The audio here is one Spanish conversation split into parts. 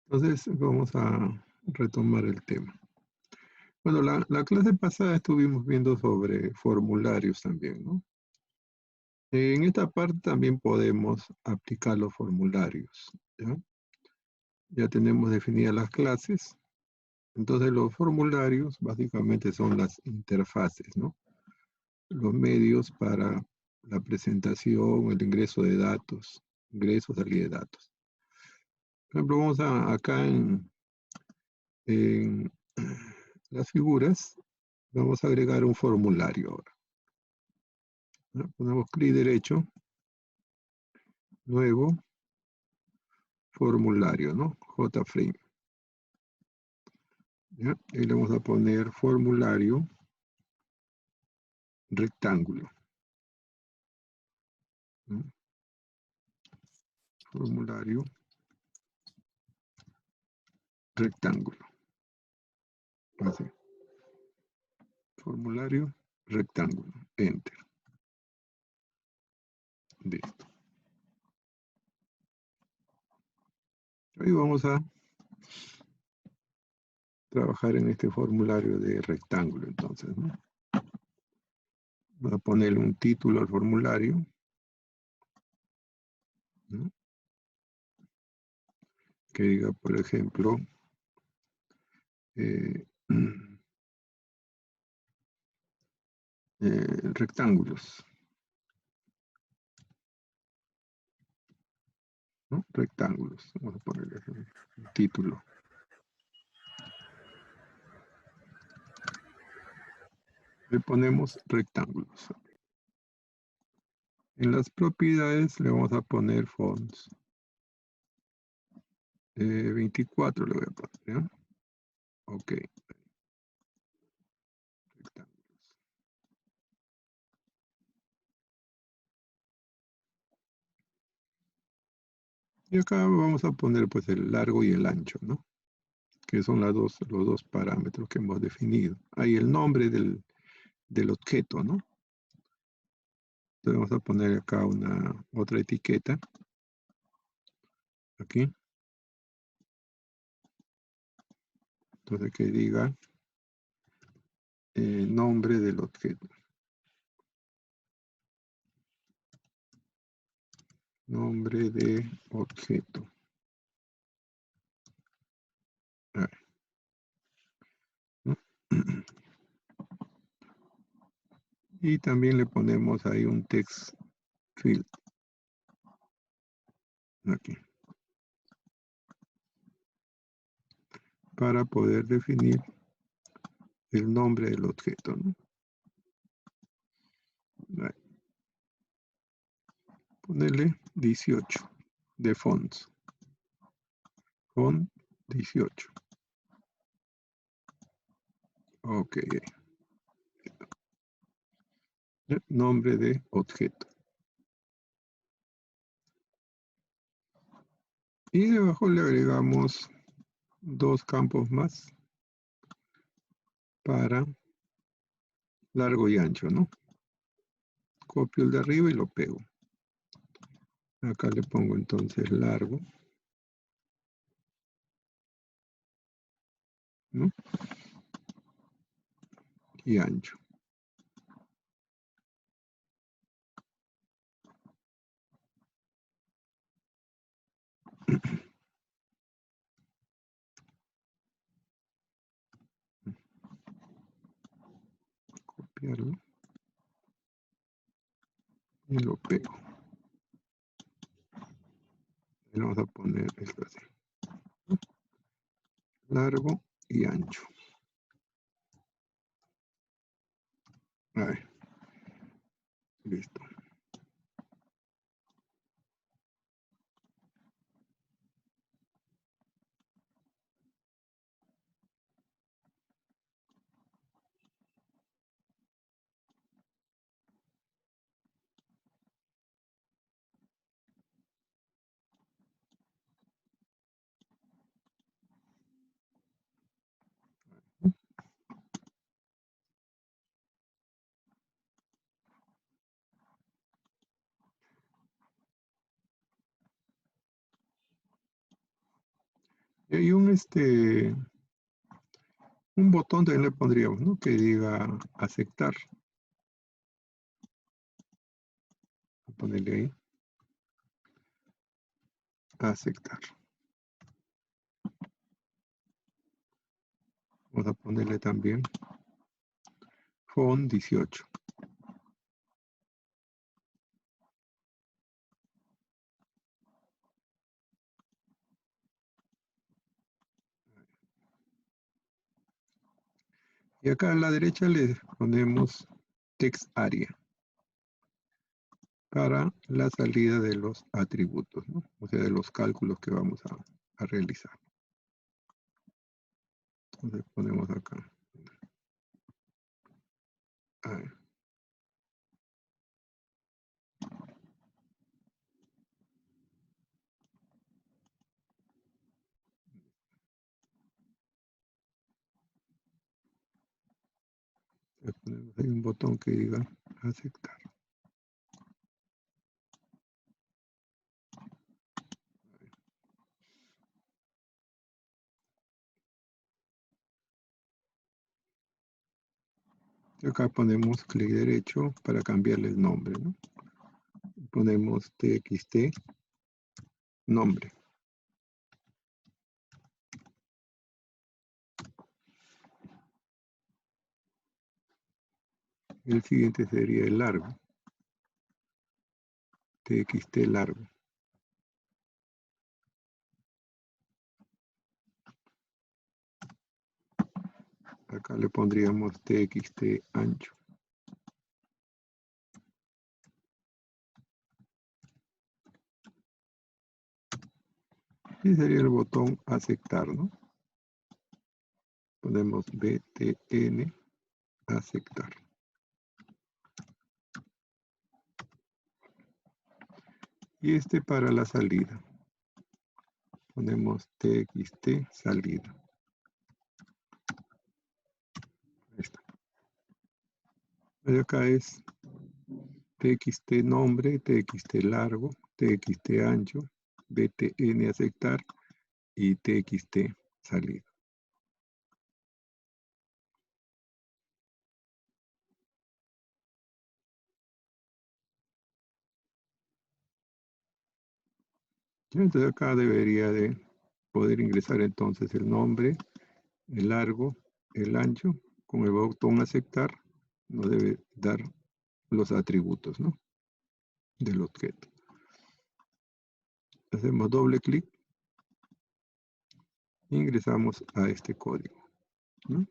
Entonces vamos a retomar el tema. Bueno, la clase pasada estuvimos viendo sobre formularios también, ¿no? En esta parte también podemos aplicar los formularios, ¿ya? Ya tenemos definidas las clases. Entonces los formularios básicamente son las interfaces, ¿no? Los medios para la presentación, el ingreso de datos, ingreso, salida de datos. Por ejemplo, vamos acá en las figuras, vamos a agregar un formulario ahora, ¿no? Ponemos clic derecho, nuevo, formulario, ¿no? JFrame. ¿Ya? Y le vamos a poner formulario rectángulo, ¿no? Formulario rectángulo. Así. Formulario rectángulo. Enter. Listo. Hoy vamos a trabajar en este formulario de rectángulo, entonces, ¿no? Voy a ponerle un título al formulario, ¿no? Que diga, por ejemplo, rectángulos, ¿no? Rectángulos. Vamos a ponerle el título. Le ponemos rectángulos. En las propiedades le vamos a poner fonts. 24 le voy a poner, ¿ya? Ok. Rectángulos. Y acá vamos a poner pues el largo y el ancho, ¿no? Que son los dos parámetros que hemos definido. Ahí el nombre del objeto, ¿no? Entonces vamos a poner acá otra etiqueta. Aquí. Entonces que diga nombre del objeto. Nombre de objeto. A ver, ¿no? Y también le ponemos ahí un text field. Aquí. Para poder definir el nombre del objeto, ¿no? Ahí. Ponerle 18 de fonts. Font 18. Ok. Nombre de objeto. Y debajo le agregamos dos campos más para largo y ancho, ¿no? Copio el de arriba y lo pego. Acá le pongo entonces largo, ¿no? Y ancho. Copiarlo y lo pego. Y vamos a poner esto así, ¿no? Largo y ancho. Ahí. Listo. Y hay un botón también le pondríamos, ¿no? Que diga aceptar. Voy a ponerle ahí. Aceptar. Vamos a ponerle también font 18. Y acá a la derecha le ponemos text area para la salida de los atributos, ¿no? O sea, de los cálculos que vamos a realizar. Entonces ponemos acá. Ahí. Le ponemos ahí un botón que diga aceptar. Y acá ponemos clic derecho para cambiarle el nombre, ¿no? Ponemos txt nombre. El siguiente sería el largo. Txt largo. Acá le pondríamos txt ancho. Y sería el botón aceptar, ¿no? Ponemos btn aceptar. Y para la salida. Ponemos txt salida. Ahí está. Y acá es txt nombre, txt largo, txt ancho, btn aceptar y txt salida. Entonces acá debería de poder ingresar entonces el nombre, el largo, el ancho. Con el botón aceptar nos debe dar los atributos, ¿no? Del objeto. Hacemos doble clic e ingresamos a este código, ¿no?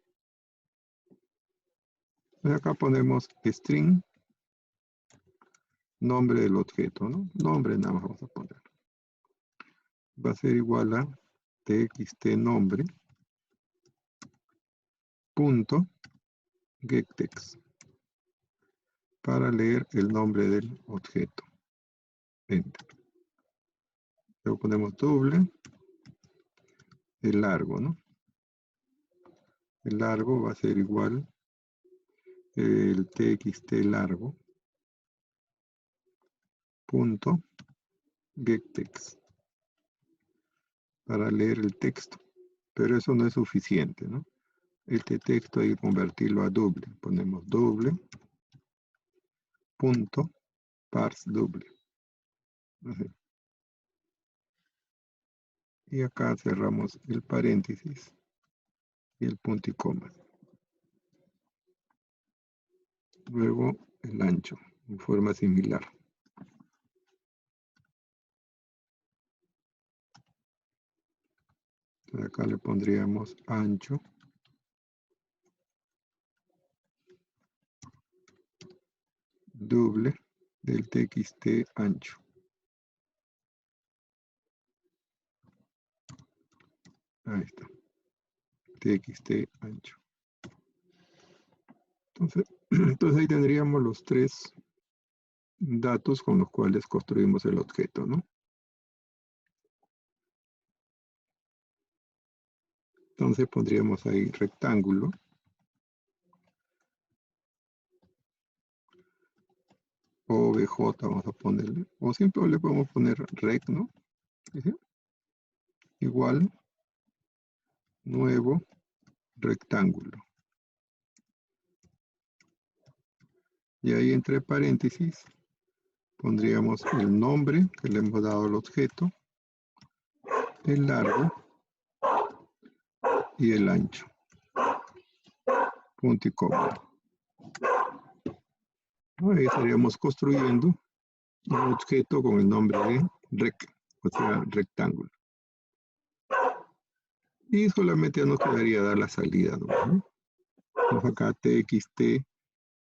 Acá ponemos string, nombre del objeto, ¿no? Nombre nada más vamos a poner. Va a ser igual a txt nombre punto getText para leer el nombre del objeto. Enter. Luego ponemos doble, el largo, ¿no? El largo va a ser igual el txt largo punto getText para leer el texto, pero eso no es suficiente, ¿no? Este texto hay que convertirlo a doble. Ponemos doble punto parse doble. Y acá cerramos el paréntesis y el punto y coma. Luego el ancho, en forma similar. Acá le pondríamos ancho doble del txt ancho. Ahí está. Txt ancho. Entonces ahí tendríamos los tres datos con los cuales construimos el objeto, ¿no? Entonces pondríamos ahí rectángulo. OBJ vamos a ponerle. O siempre le podemos poner rect, ¿no? ¿Sí? Igual nuevo rectángulo. Y ahí entre paréntesis pondríamos el nombre que le hemos dado al objeto, el largo y el ancho. Punto y coma. Ahí estaríamos construyendo un objeto con el nombre de rec, o sea, rectángulo. Y solamente nos quedaría dar la salida, ¿no? Vamos acá txt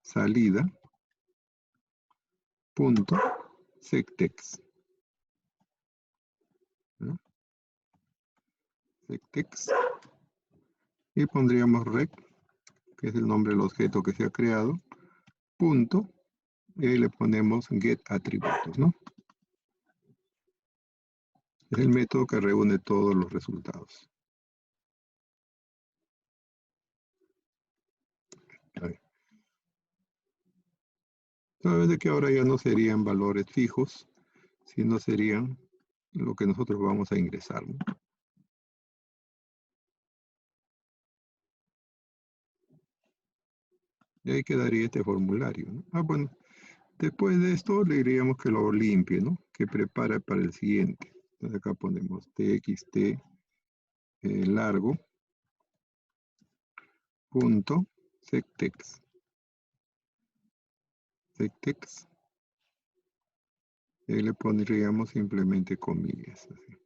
salida punto sectex, ¿no? Sectex, y pondríamos rec, que es el nombre del objeto que se ha creado, punto, y ahí le ponemos get atributos, ¿no? Es el método que reúne todos los resultados. Ahí. Sabes que ahora ya no serían valores fijos, sino serían lo que nosotros vamos a ingresar, ¿no? Y ahí quedaría este formulario, ¿no? Ah, bueno, después de esto le diríamos que lo limpie, ¿no? Que prepare para el siguiente. Entonces acá ponemos txt largo punto sectex. Sectex. Y le pondríamos simplemente comillas. Así.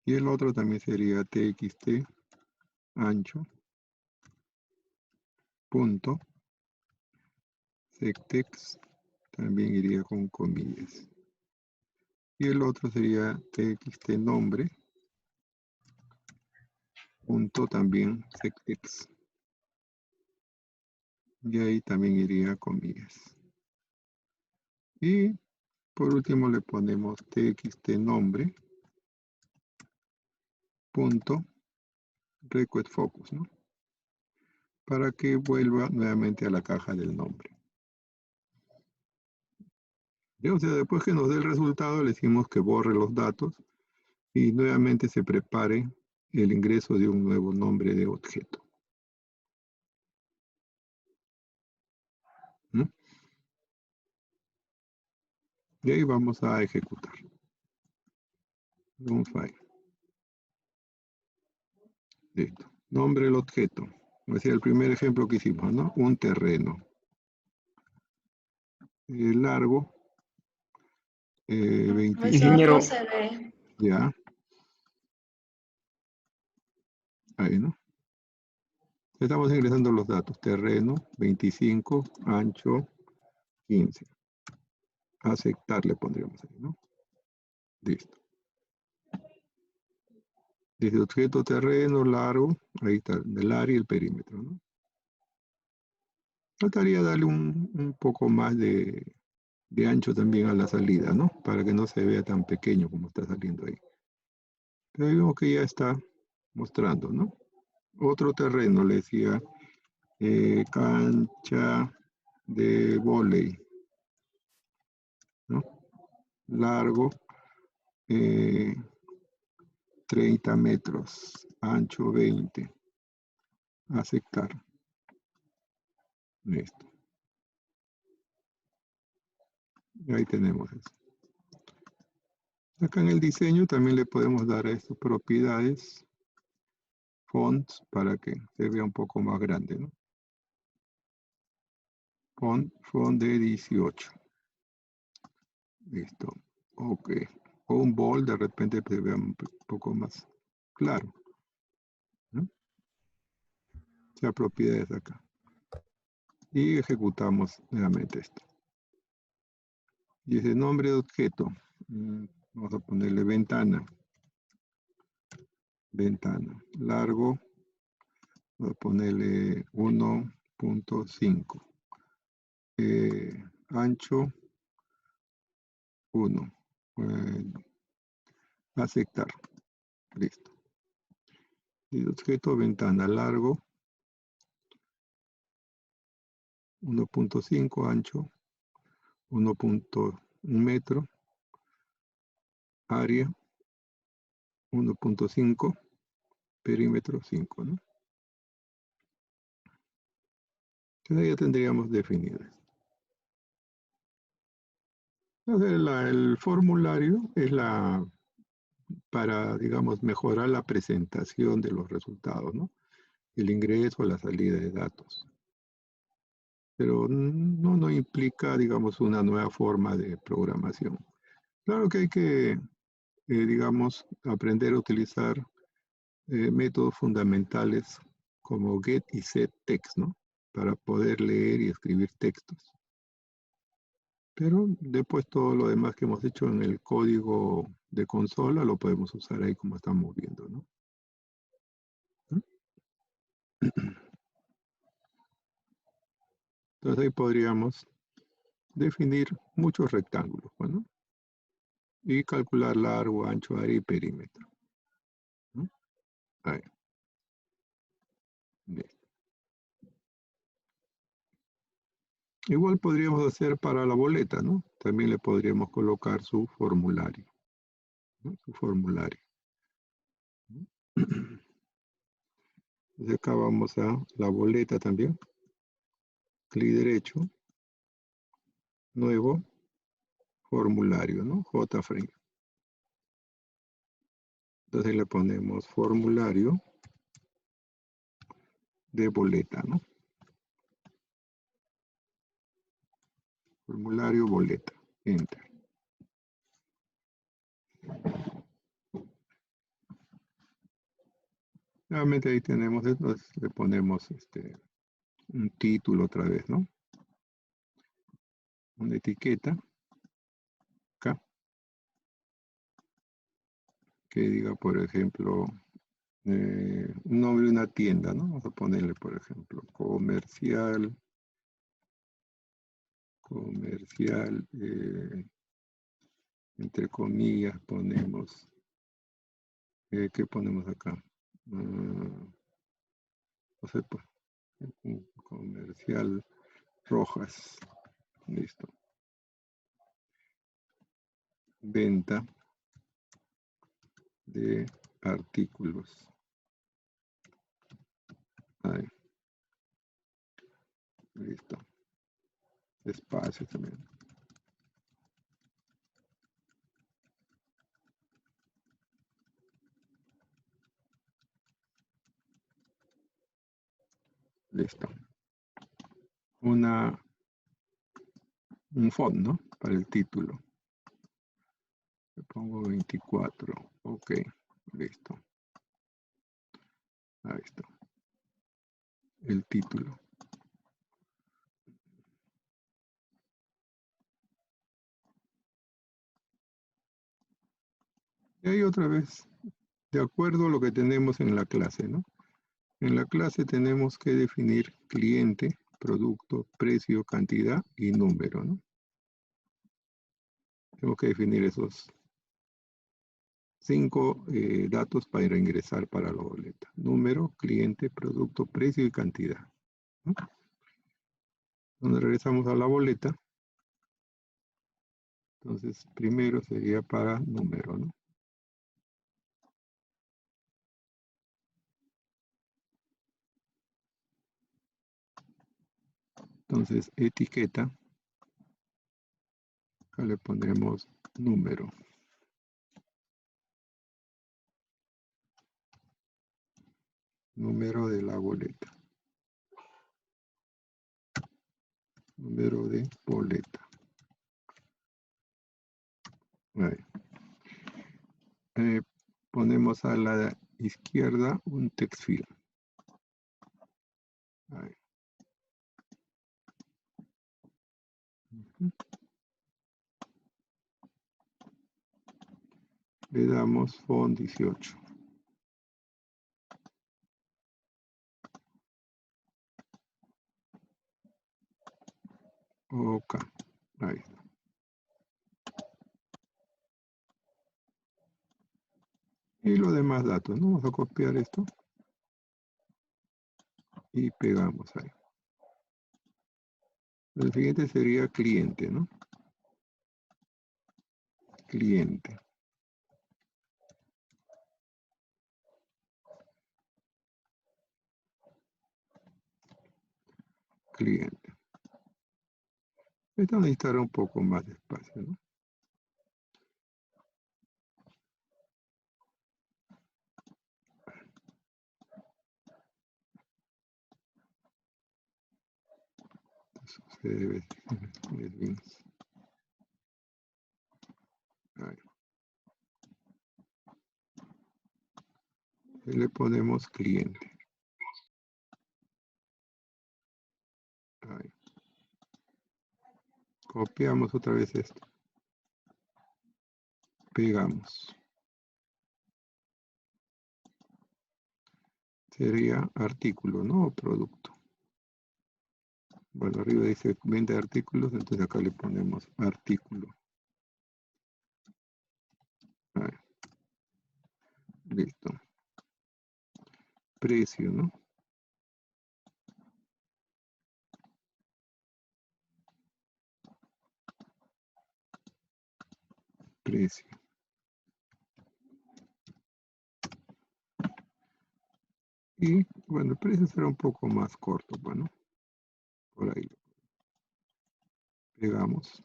Y el otro también sería txt ancho punto sectex, también iría con comillas. Y el otro sería txt nombre punto también sectex. Y ahí también iría comillas. Y por último le ponemos txt nombre punto request focus, ¿no? Para que vuelva nuevamente a la caja del nombre. O sea, después que nos dé el resultado, le decimos que borre los datos y nuevamente se prepare el ingreso de un nuevo nombre de objeto. ¿No? Y ahí vamos a ejecutar. Un file. Listo. Nombre del objeto. Es decir, el primer ejemplo que hicimos, ¿no? Un terreno. Largo. 25. Ingeniero, se ve. Ya. Ahí, ¿no? Estamos ingresando los datos. Terreno, 25, ancho, 15. Aceptar le pondríamos ahí, ¿no? Listo. Dice objeto terreno, largo, ahí está, el área y el perímetro, ¿no? Trataría de darle un poco más de ancho también a la salida, ¿no? Para que no se vea tan pequeño como está saliendo ahí. Pero ahí vemos que ya está mostrando, ¿no? Otro terreno, le decía, cancha de vóley, ¿no? Largo, 30 metros, ancho 20. Aceptar. Listo. Y ahí tenemos eso. Acá en el diseño también le podemos dar a estas propiedades, fonts, para que se vea un poco más grande, ¿no? Font de 18. Listo. Ok. O un bold, de repente se vea un poco más claro, ¿no? O sea, propiedades acá. Y ejecutamos nuevamente esto. Y ese nombre de objeto, vamos a ponerle ventana. Ventana. Largo, voy a ponerle 1.5. Ancho 1. Bueno, aceptar. Listo. Y objeto ventana largo 1.5, ancho 1.1 metro, área 1.5 perímetro 5, ¿no? Entonces ya tendríamos definido esto. Entonces el formulario es para, digamos, mejorar la presentación de los resultados, ¿no? El ingreso, la salida de datos. Pero no implica, digamos, una nueva forma de programación. Claro que hay que, digamos, aprender a utilizar métodos fundamentales como get y set text, ¿no? Para poder leer y escribir textos. Pero después todo lo demás que hemos hecho en el código de consola lo podemos usar ahí como estamos viendo, ¿no? Entonces ahí podríamos definir muchos rectángulos, ¿no? Y calcular largo, ancho, área y perímetro, ¿no? Ahí. Bien. Igual podríamos hacer para la boleta, ¿no? También le podríamos colocar su formulario, ¿no? Su formulario. ¿No? Entonces acá vamos a la boleta también. Clic derecho, nuevo, formulario, ¿no? JFrame. Entonces le ponemos formulario de boleta, ¿no? Formulario boleta. Enter. Nuevamente ahí tenemos, entonces le ponemos un título otra vez, ¿no? Una etiqueta, acá, que diga, por ejemplo, un nombre de una tienda, ¿no? Vamos a ponerle, por ejemplo, comercial, entre comillas, ponemos, ¿qué ponemos acá? No sé, pues, comercial Rojas, listo. Venta de artículos. Ahí, listo. Espacio también. Listo. Un font, ¿no? Para el título. Le pongo 24. Ok, listo. Ahí está. El título. Y ahí otra vez, de acuerdo a lo que tenemos en la clase, ¿no? En la clase tenemos que definir cliente, producto, precio, cantidad y número, ¿no? Tenemos que definir esos 5 datos para ingresar para la boleta. Número, cliente, producto, precio y cantidad, ¿no? Cuando regresamos a la boleta, entonces primero sería para número, ¿no? Entonces etiqueta, acá le ponemos número. Número de la boleta. Número de boleta. Ahí. Ponemos a la izquierda un text field. Ahí. Le damos font 18. Ok. Ahí está. Y los demás datos, ¿no? Vamos a copiar esto. Y pegamos ahí. El siguiente sería cliente, ¿no? Cliente. cliente. Esto necesitará un poco más de espacio, ¿no? Se debe bien. Ahí. Y le ponemos cliente. Ahí. Copiamos otra vez esto. Pegamos. Sería artículo, ¿no? O producto. Bueno, arriba dice venta de artículos, entonces acá le ponemos artículo. Ahí. Listo. Precio, ¿no? Precio. Y bueno, el precio será un poco más corto, bueno, por ahí pegamos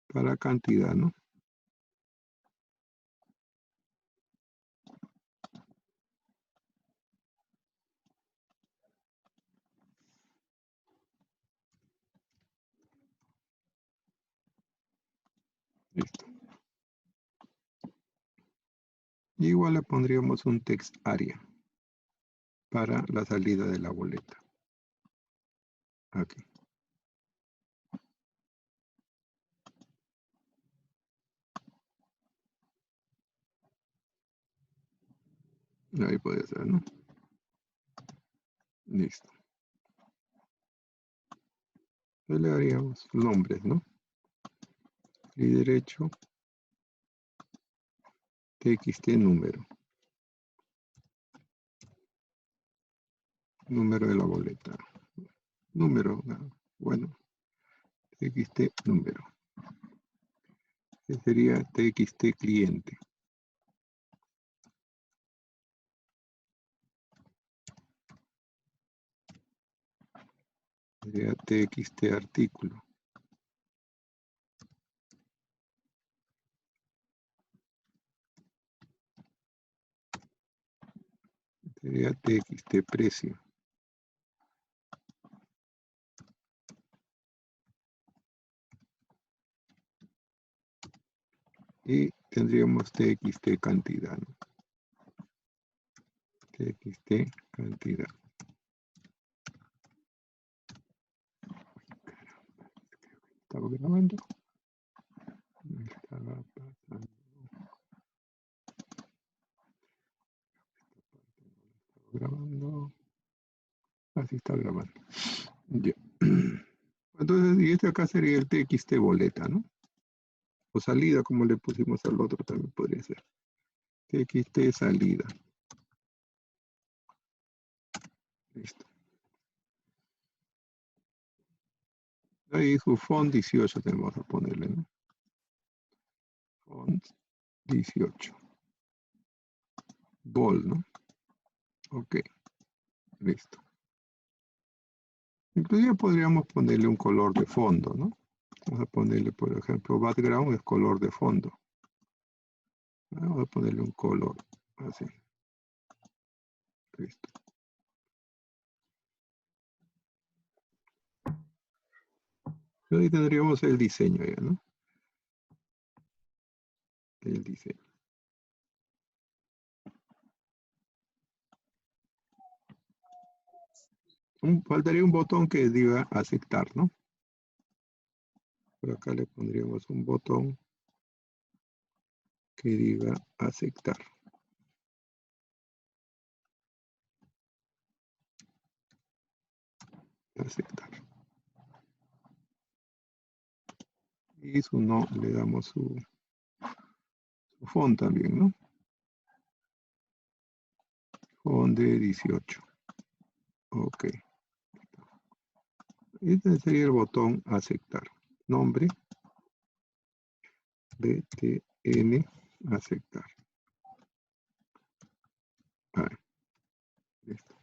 para cantidad, ¿no? Listo. Y igual le pondríamos un text área para la salida de la boleta. Aquí. Ahí puede ser, ¿no? Listo. Le haríamos nombres, ¿no? Y derecho, txt número. Número de la boleta. Número, bueno, txt número. Que sería txt cliente. Sería txt artículo. Sería txt precio. Y tendríamos txt cantidad, ¿no? Txt cantidad. ¿Estaba grabando? Me estaba pasando. Estaba grabando. Así está grabando. Ya. Entonces, y este acá sería el txt boleta, ¿no? O salida, como le pusimos al otro, también podría ser. Txt salida. Listo. Ahí su font 18 tenemos que ponerle, ¿no? Font 18. Bold, ¿no? Ok. Listo. Inclusive podríamos ponerle un color de fondo, ¿no? Vamos a ponerle, por ejemplo, background es color de fondo. Vamos a ponerle un color así. Listo. Y ahí tendríamos el diseño ya, ¿no? El diseño. Faltaría un botón que diga aceptar, ¿no? Por acá le pondríamos un botón que diga aceptar. Aceptar. Y su no, le damos su font también, ¿no? Font de 18. Ok. Este sería el botón aceptar. Nombre, BTN, aceptar. Ahí. Listo.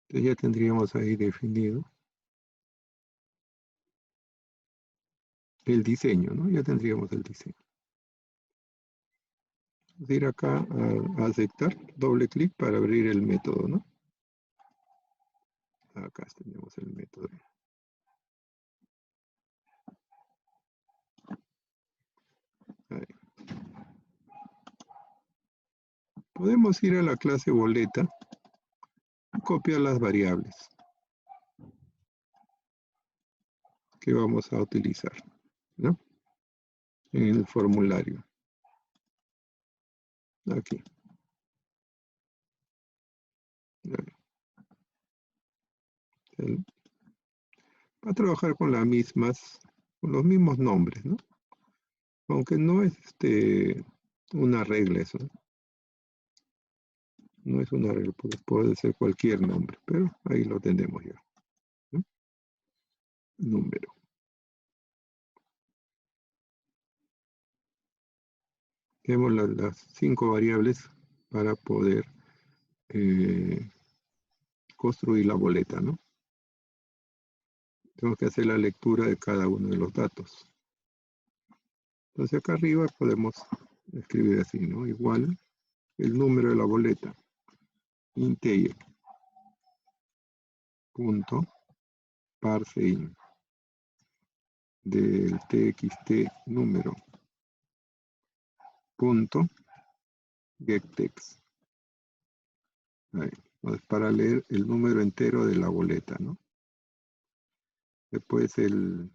Entonces ya tendríamos ahí definido el diseño, ¿no? Ya tendríamos el diseño. Vamos a ir acá a aceptar, doble clic para abrir el método, ¿no? Acá tenemos el método. Ahí. Podemos ir a la clase boleta y copiar las variables que vamos a utilizar, ¿no? En el formulario. Aquí. Va a trabajar con las mismas, con los mismos nombres, ¿no? Aunque no es una regla eso, ¿no? No es una regla, puede ser cualquier nombre, pero ahí lo tenemos ya, ¿no? Número. Tenemos las 5 variables para poder construir la boleta, ¿no? Tenemos que hacer la lectura de cada uno de los datos. Entonces acá arriba podemos escribir así, ¿no? Igual el número de la boleta, integer, punto, parseInt, del txt número, punto, getText. Ahí. Entonces, para leer el número entero de la boleta, ¿no? Después el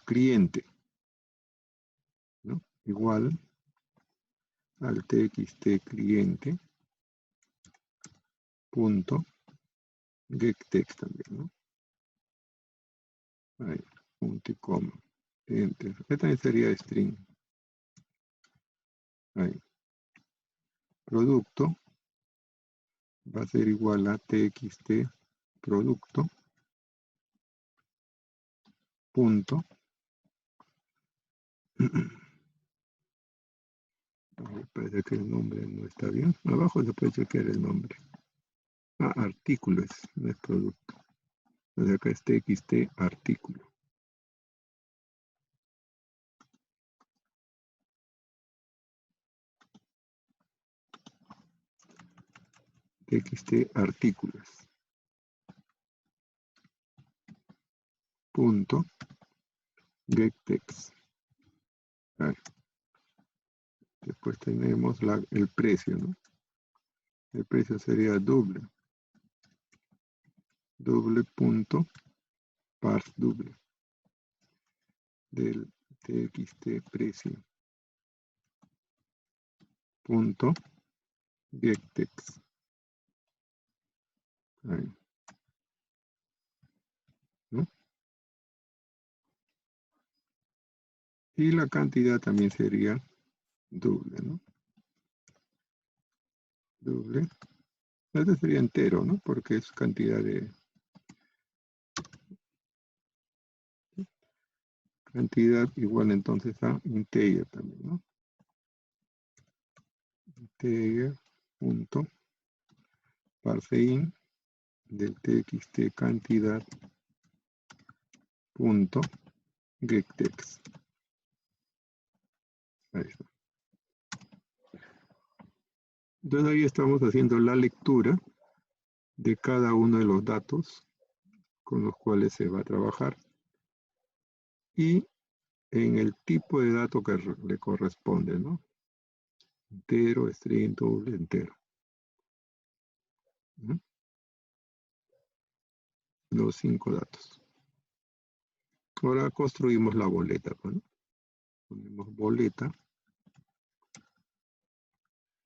cliente, ¿no? Igual al txt cliente, punto, getText también, ¿no? Ahí, punto y coma, enter. Esta también sería string. Ahí. Producto va a ser igual a txt producto, punto. Parece que el nombre no está bien. Abajo se puede chequear el nombre. Ah, artículo no es producto. Entonces acá es txt artículo. Txt artículos. Punto getText. Después tenemos el precio, ¿no? El precio sería doble. Doble punto parse doble del txt precio. Punto getText. Ahí. ¿No? Y la cantidad también sería doble, ¿no? Doble. Este sería entero, ¿no? Porque es cantidad de... Cantidad igual entonces a integer también, ¿no? Integer punto parseInt del txt cantidad punto getText. Ahí está. Entonces ahí estamos haciendo la lectura de cada uno de los datos con los cuales se va a trabajar y en el tipo de dato que le corresponde, ¿no? Entero, string, doble, entero. ¿No? Los 5 datos. Ahora construimos la boleta, ¿no? Ponemos boleta.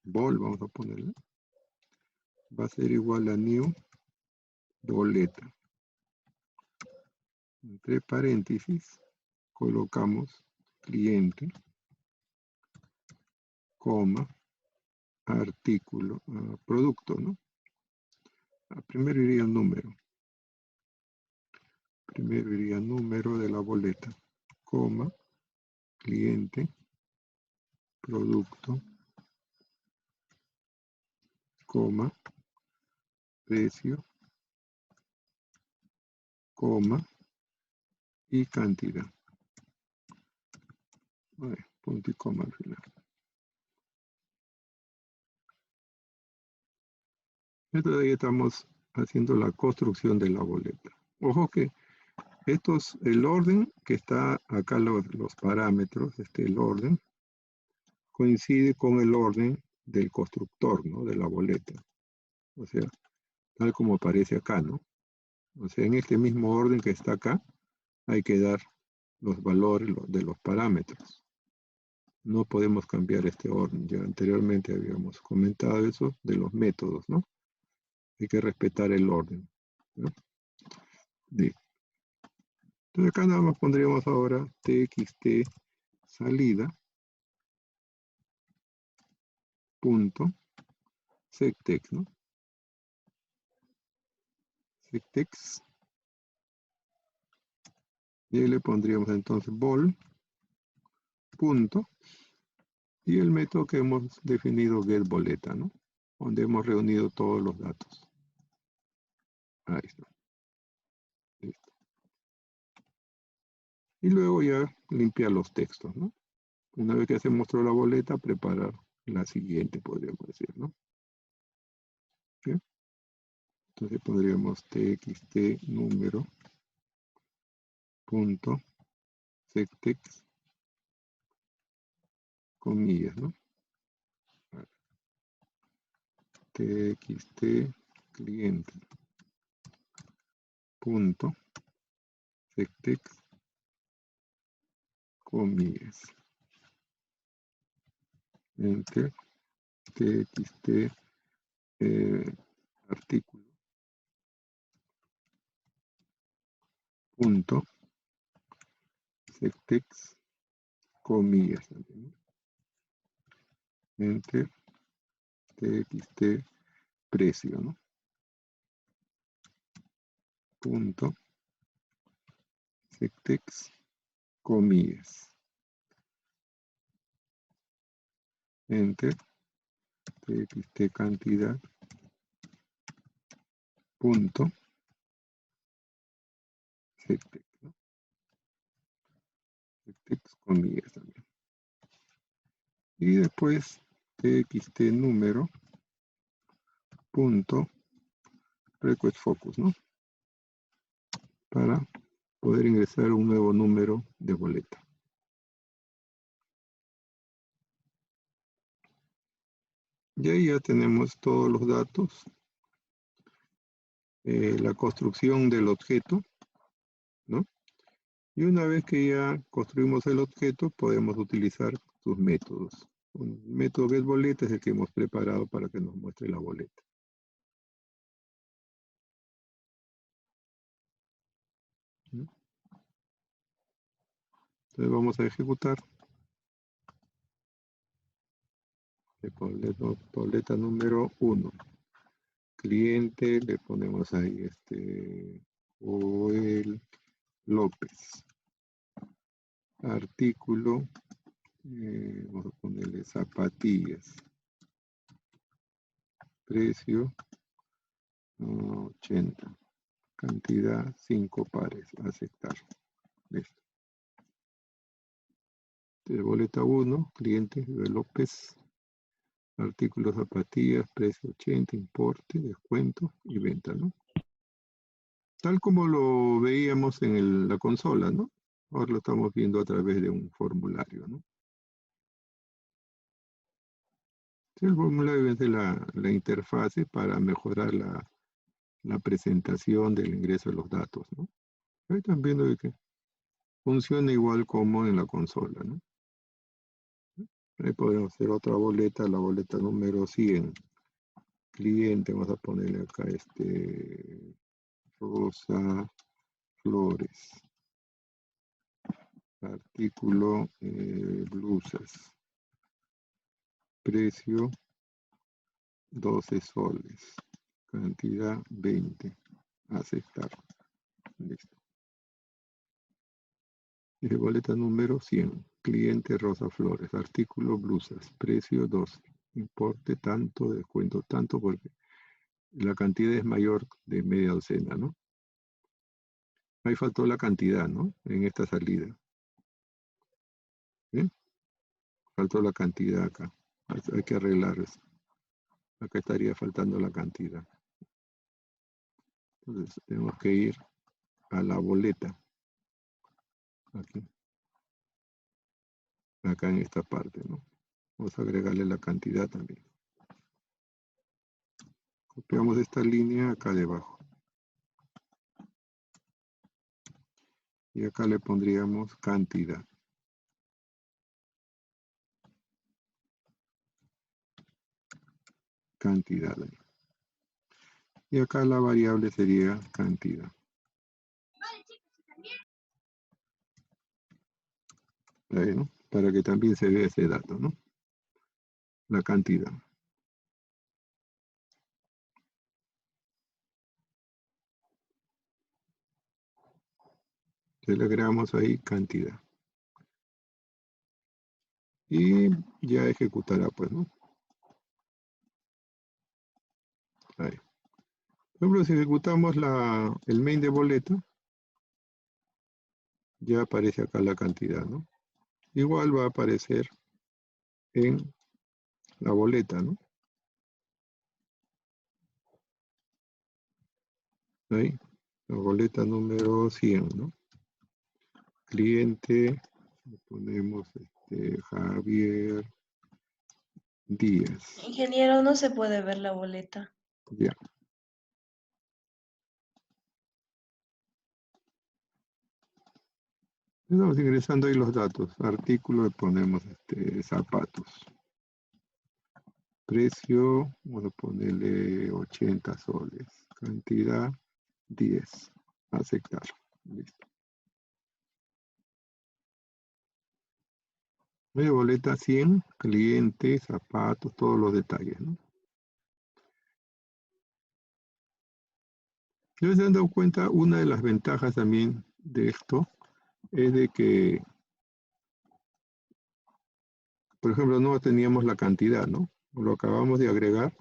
Vamos a ponerla. Va a ser igual a new boleta. Entre paréntesis colocamos cliente, coma, artículo, producto, ¿no? Primero iría el número. Primero iría número de la boleta, coma, cliente, producto, coma, precio, coma y cantidad. Vale, punto y coma al final. Entonces ahí estamos haciendo la construcción de la boleta. Ojo que el orden que está acá, los parámetros, el orden, coincide con el orden del constructor, ¿no? De la boleta. O sea, tal como aparece acá, ¿no? O sea, en este mismo orden que está acá, hay que dar los valores de los parámetros. No podemos cambiar este orden. Ya anteriormente habíamos comentado eso de los métodos, ¿no? Hay que respetar el orden, ¿no? Listo. Entonces acá nada más pondríamos ahora txt salida punto sectext, ¿no? Sectext. Y ahí le pondríamos entonces bol punto y el método que hemos definido getBoleta, ¿no? Donde hemos reunido todos los datos. Ahí está. Listo. Y luego ya limpiar los textos, ¿no? Una vez que se mostró la boleta, preparar la siguiente, podríamos decir, ¿no? ¿Sí? Entonces podríamos txt número punto sectext comillas, ¿no? Txt cliente punto sectext comillas. Enter txt artículo punto sectext comillas también, ¿no? Enter txt precio, ¿no? Punto sectext comillas. Enter txt cantidad punto sectext, ¿no? Sectext comillas también. Y después txt número punto request focus, ¿no? Para poder ingresar un nuevo número de boleta. Y ahí ya tenemos todos los datos, la construcción del objeto, ¿no? Y una vez que ya construimos el objeto, podemos utilizar sus métodos. Un método getBoleta es el que hemos preparado para que nos muestre la boleta. ¿No? Entonces vamos a ejecutar. Boleta número 1. Cliente, le ponemos ahí Joel López. Artículo, vamos a ponerle zapatillas. Precio, 80. Cantidad, 5 pares. Aceptar. Listo. Boleta 1, cliente Joel López. Artículo zapatillas, precio 80, importe, descuento y venta, ¿no? Tal como lo veíamos en la consola, ¿no? Ahora lo estamos viendo a través de un formulario, ¿no? Sí, el formulario es de la interfase para mejorar la presentación del ingreso de los datos, ¿no? Ahí están viendo que funciona igual como en la consola, ¿no? Ahí podemos hacer otra boleta, la boleta número 100. Cliente, vamos a ponerle acá Rosa Flores. Artículo, blusas. Precio, 12 soles. Cantidad, 20. Aceptar. Listo. Y boleta número 100. Cliente Rosa Flores. Artículo, blusas. Precio, 12. Importe tanto, descuento tanto, porque la cantidad es mayor de media docena, ¿no? Ahí faltó la cantidad, ¿no? En esta salida. ¿Bien? Faltó la cantidad acá. Hay que arreglar eso. Acá estaría faltando la cantidad. Entonces tenemos que ir a la boleta. Aquí. Acá en esta parte, ¿no? Vamos a agregarle la cantidad también. Copiamos esta línea acá debajo. Y acá le pondríamos cantidad. Cantidad. Y acá la variable sería cantidad. Ahí, ¿no? Para que también se vea ese dato, ¿no? La cantidad. Entonces le agregamos ahí cantidad. Y ya ejecutará, pues, ¿no? Ahí. Por ejemplo, si ejecutamos el main de boleta, ya aparece acá la cantidad, ¿no? Igual va a aparecer en la boleta, ¿no? Ahí, la boleta número 100, ¿no? Cliente, le ponemos Javier Díaz. Ingeniero, no se puede ver la boleta. Ya. Estamos ingresando ahí los datos. Artículo, le ponemos zapatos. Precio, vamos a ponerle 80 soles. Cantidad, 10. Aceptar. Listo. Media boleta 100, cliente, zapatos, todos los detalles, ¿no? Ya se han dado cuenta, una de las ventajas también de esto es de que, por ejemplo, no teníamos la cantidad, ¿no? Lo acabamos de agregar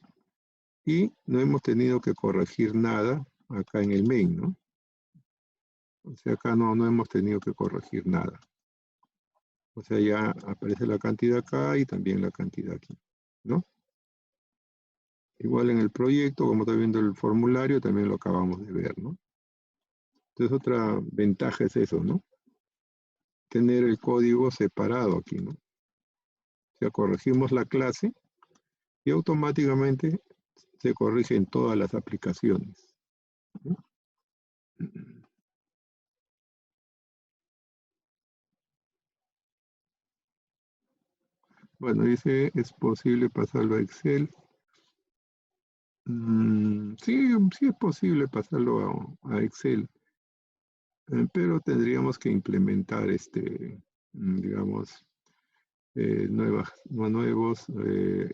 y no hemos tenido que corregir nada acá en el main, ¿no? O sea, acá no hemos tenido que corregir nada. O sea, ya aparece la cantidad acá y también la cantidad aquí, ¿no? Igual en el proyecto, como está viendo el formulario, también lo acabamos de ver, ¿no? Entonces, otra ventaja es eso, ¿no? Tener el código separado aquí, ¿no? O sea, corregimos la clase y automáticamente se corrigen todas las aplicaciones, ¿no? Bueno, dice, ¿es posible pasarlo a Excel? Sí, sí es posible pasarlo a Excel, pero tendríamos que implementar, digamos,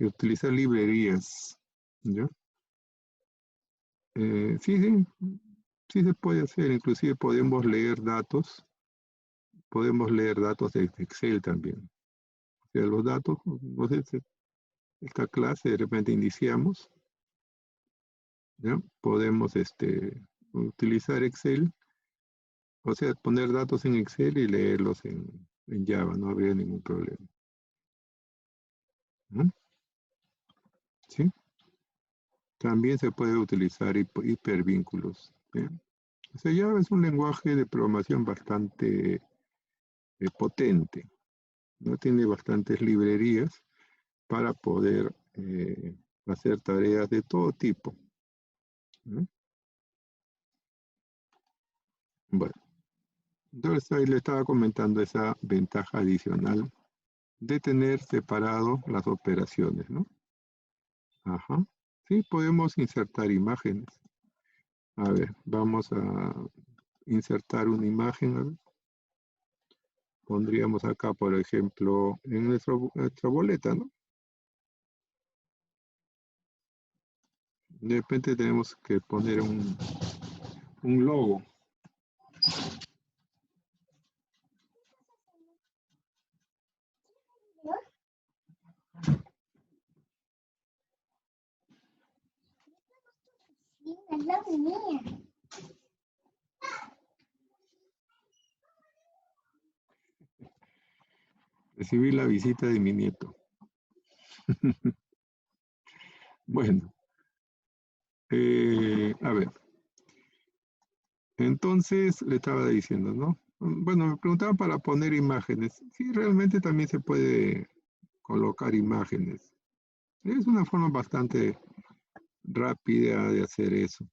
utilizar librerías, ¿ya? Sí, sí, sí se puede hacer, inclusive podemos leer datos de Excel también. O sea, los datos, no sé, esta clase de repente iniciamos, ¿ya? Podemos utilizar Excel, o sea, poner datos en Excel y leerlos en Java, no habría ningún problema, ¿no? ¿Sí? También se puede utilizar hipervínculos, ¿sí? O sea, Java es un lenguaje de programación bastante potente, ¿no? Tiene bastantes librerías para poder hacer tareas de todo tipo, ¿no? Bueno, entonces ahí le estaba comentando esa ventaja adicional de tener separado las operaciones, ¿no? Ajá. Sí, podemos insertar imágenes. A ver, vamos a insertar una imagen. A ver. Pondríamos acá, por ejemplo, en nuestra boleta, ¿no? De repente tenemos que poner un logo. Sí, es la mía. Recibí la visita de mi nieto. Bueno, a ver. Entonces le estaba diciendo, ¿no? Bueno, me preguntaba para poner imágenes. Sí, realmente también se puede colocar imágenes. Es una forma bastante rápida de hacer eso.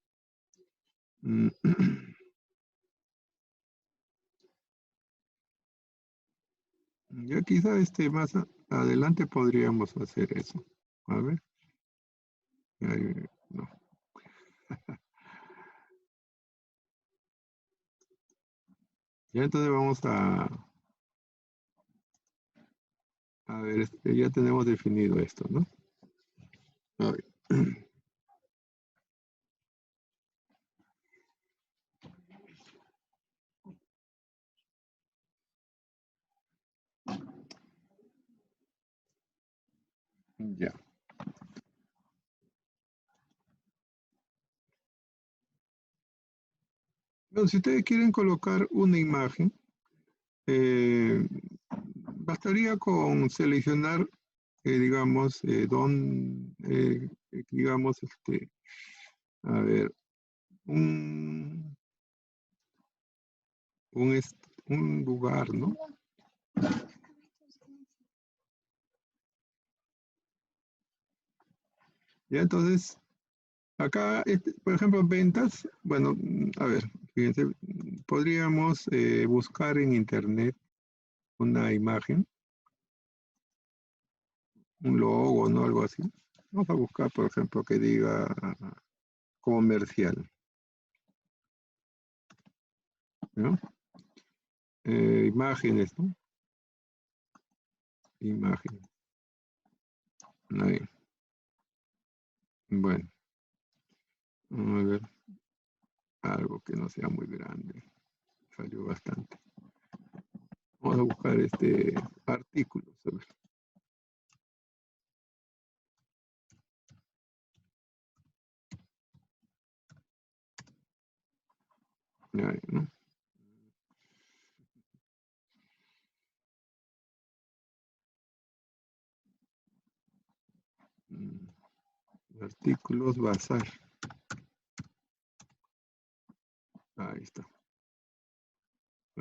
Ya quizá más adelante podríamos hacer eso. A ver. No. Ya entonces vamos a ver, ya tenemos definido esto, ¿no? A ver. Ya. Bueno, si ustedes quieren colocar una imagen, bastaría con seleccionar, digamos, digamos, a ver, un, un lugar, ¿no? Ya entonces, acá, por ejemplo, ventas, bueno, a ver, fíjense, podríamos buscar en internet una imagen, un logo, ¿no? Algo así. Vamos a buscar, por ejemplo, que diga comercial, ¿no? Imágenes, ¿no? Imágenes. Ahí. Bueno, vamos a ver algo que no sea muy grande. Salió bastante. Vamos a buscar artículos. A ver. Ahí, ¿no? Artículos bazar. Ahí está.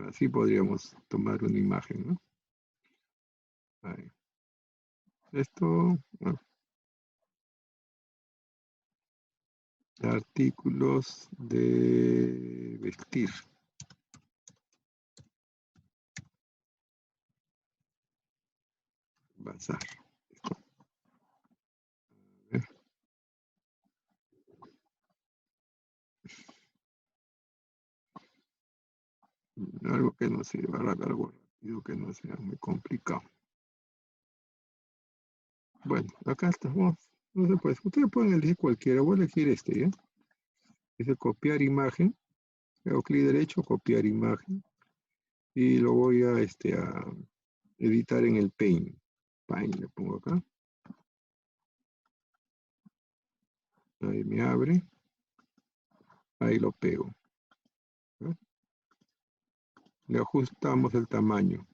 Así podríamos tomar una imagen, ¿no? Ahí. Esto, bueno, artículos de vestir. Bazar. Algo que no sea, algo rápido que no sea muy complicado. Bueno, acá estamos. No se puede. Ustedes pueden elegir cualquiera. Voy a elegir ¿ya? Dice copiar imagen. Hago clic derecho, copiar imagen. Y lo voy a editar en el Paint. Paint le pongo acá. Ahí me abre. Ahí lo pego. ¿Ve? Le ajustamos el tamaño.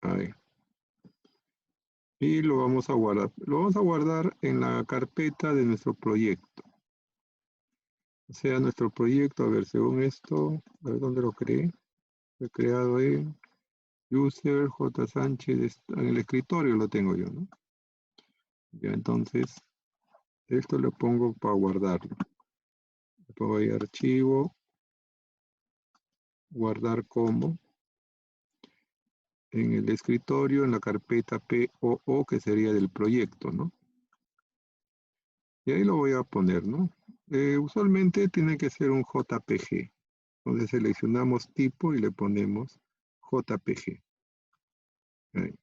Ahí. Y lo vamos a guardar. Lo vamos a guardar en la carpeta de nuestro proyecto. O sea, nuestro proyecto, a ver, según esto, a ver dónde lo creé. Lo he creado en User J. Sánchez, en el escritorio lo tengo yo, ¿no? Ya entonces, esto lo pongo para guardarlo. Le pongo ahí archivo, guardar como, en el escritorio, en la carpeta POO, que sería del proyecto, ¿no? Y ahí lo voy a poner, ¿no? Usualmente tiene que ser un JPG. Entonces seleccionamos tipo y le ponemos JPG. Ahí.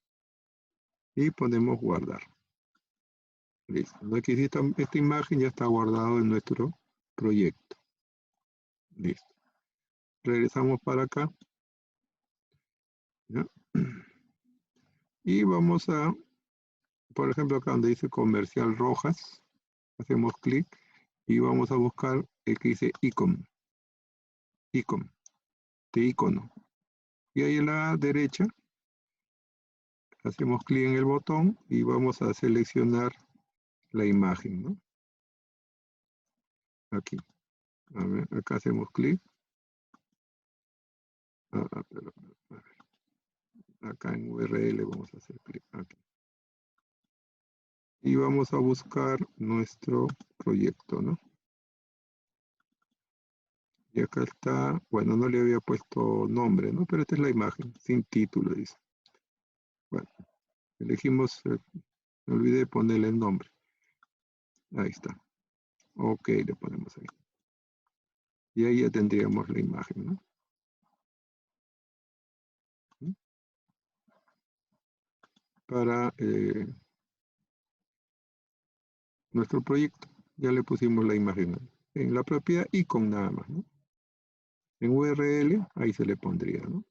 Y ponemos guardar. Listo. Aquí esta imagen ya está guardado en nuestro proyecto. Listo. Regresamos para acá. ¿Ya? Y vamos a, por ejemplo, acá donde dice comercial Rojas, hacemos clic y vamos a buscar el que dice icon. icon, de icono. Y ahí en la derecha hacemos clic en el botón y vamos a seleccionar la imagen, ¿no? Aquí. A ver, acá hacemos clic. Perdón, a ver. Acá en URL vamos a hacer clic aquí. Y vamos a buscar nuestro proyecto, ¿no? Y acá está, bueno, no le había puesto nombre, ¿no? Pero esta es la imagen, sin título, dice. Bueno, elegimos, me olvidé de ponerle el nombre. Ahí está. Ok, le ponemos ahí. Y ahí ya tendríamos la imagen, ¿no? Para nuestro proyecto. Ya le pusimos la imagen en la propiedad y con nada más, ¿no? En URL, ahí se le pondría, ¿no?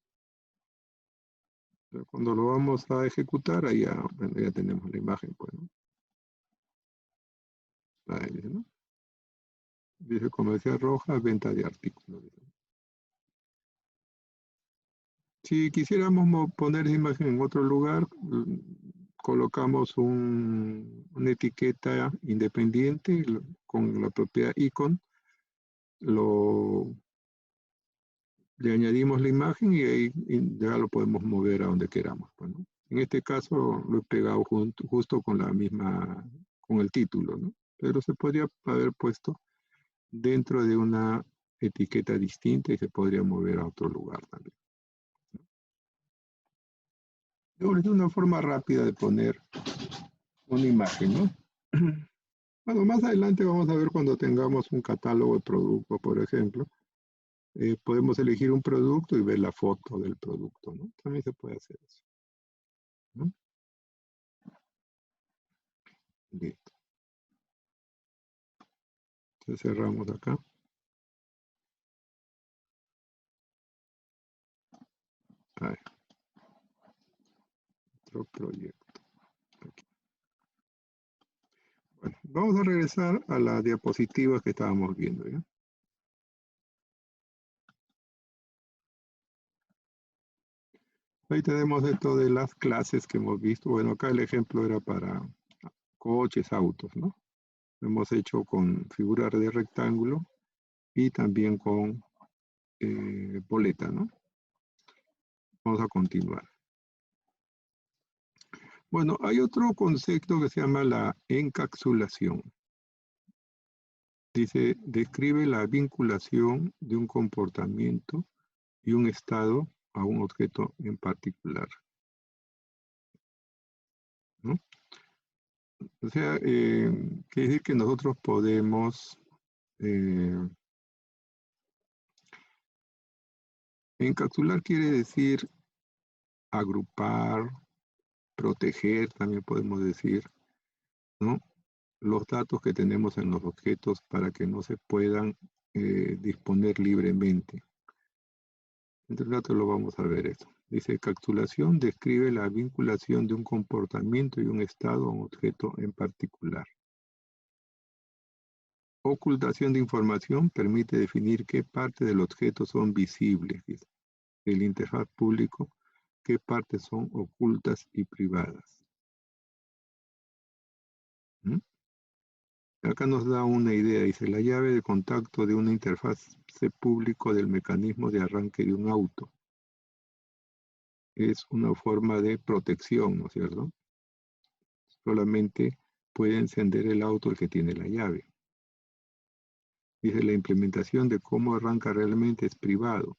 Pero cuando lo vamos a ejecutar, ahí ya, bueno, ya tenemos la imagen, pues, ¿no? Ahí dice, ¿no? Dice comercial roja, venta de artículos. Si quisiéramos poner esa imagen en otro lugar, colocamos una etiqueta independiente con la propiedad icon, le añadimos la imagen y ahí ya lo podemos mover a donde queramos. Pues, ¿no? En este caso lo he pegado justo con la misma, con el título, ¿no? Pero se podría haber puesto dentro de una etiqueta distinta y se podría mover a otro lugar también. Es una forma rápida de poner una imagen, ¿no? Bueno, más adelante vamos a ver cuando tengamos un catálogo de productos, por ejemplo. Podemos elegir un producto y ver la foto del producto, ¿no? También se puede hacer eso, ¿no? Listo. Entonces cerramos acá. A ver. Otro proyecto. Aquí. Bueno, vamos a regresar a la diapositiva que estábamos viendo, ¿ya? Ahí tenemos esto de las clases que hemos visto. Bueno, acá el ejemplo era para coches, autos, ¿no? Lo hemos hecho con figuras de rectángulo y también con boleta, ¿no? Vamos a continuar. Bueno, hay otro concepto que se llama la encapsulación. Dice, describe la vinculación de un comportamiento y un estado a un objeto en particular, ¿no? O sea, quiere decir que nosotros podemos encapsular, quiere decir agrupar, proteger, también podemos decir, ¿no? Los datos que tenemos en los objetos para que no se puedan disponer libremente. Entre datos lo vamos a ver eso. Dice, encapsulación describe la vinculación de un comportamiento y un estado a un objeto en particular. Ocultación de información permite definir qué partes del objeto son visibles. Dice. El interfaz público, qué partes son ocultas y privadas. ¿Mm? Acá nos da una idea, dice, la llave de contacto de una interfaz público del mecanismo de arranque de un auto. Es una forma de protección, ¿no es cierto? Solamente puede encender el auto el que tiene la llave. Dice, la implementación de cómo arranca realmente es privado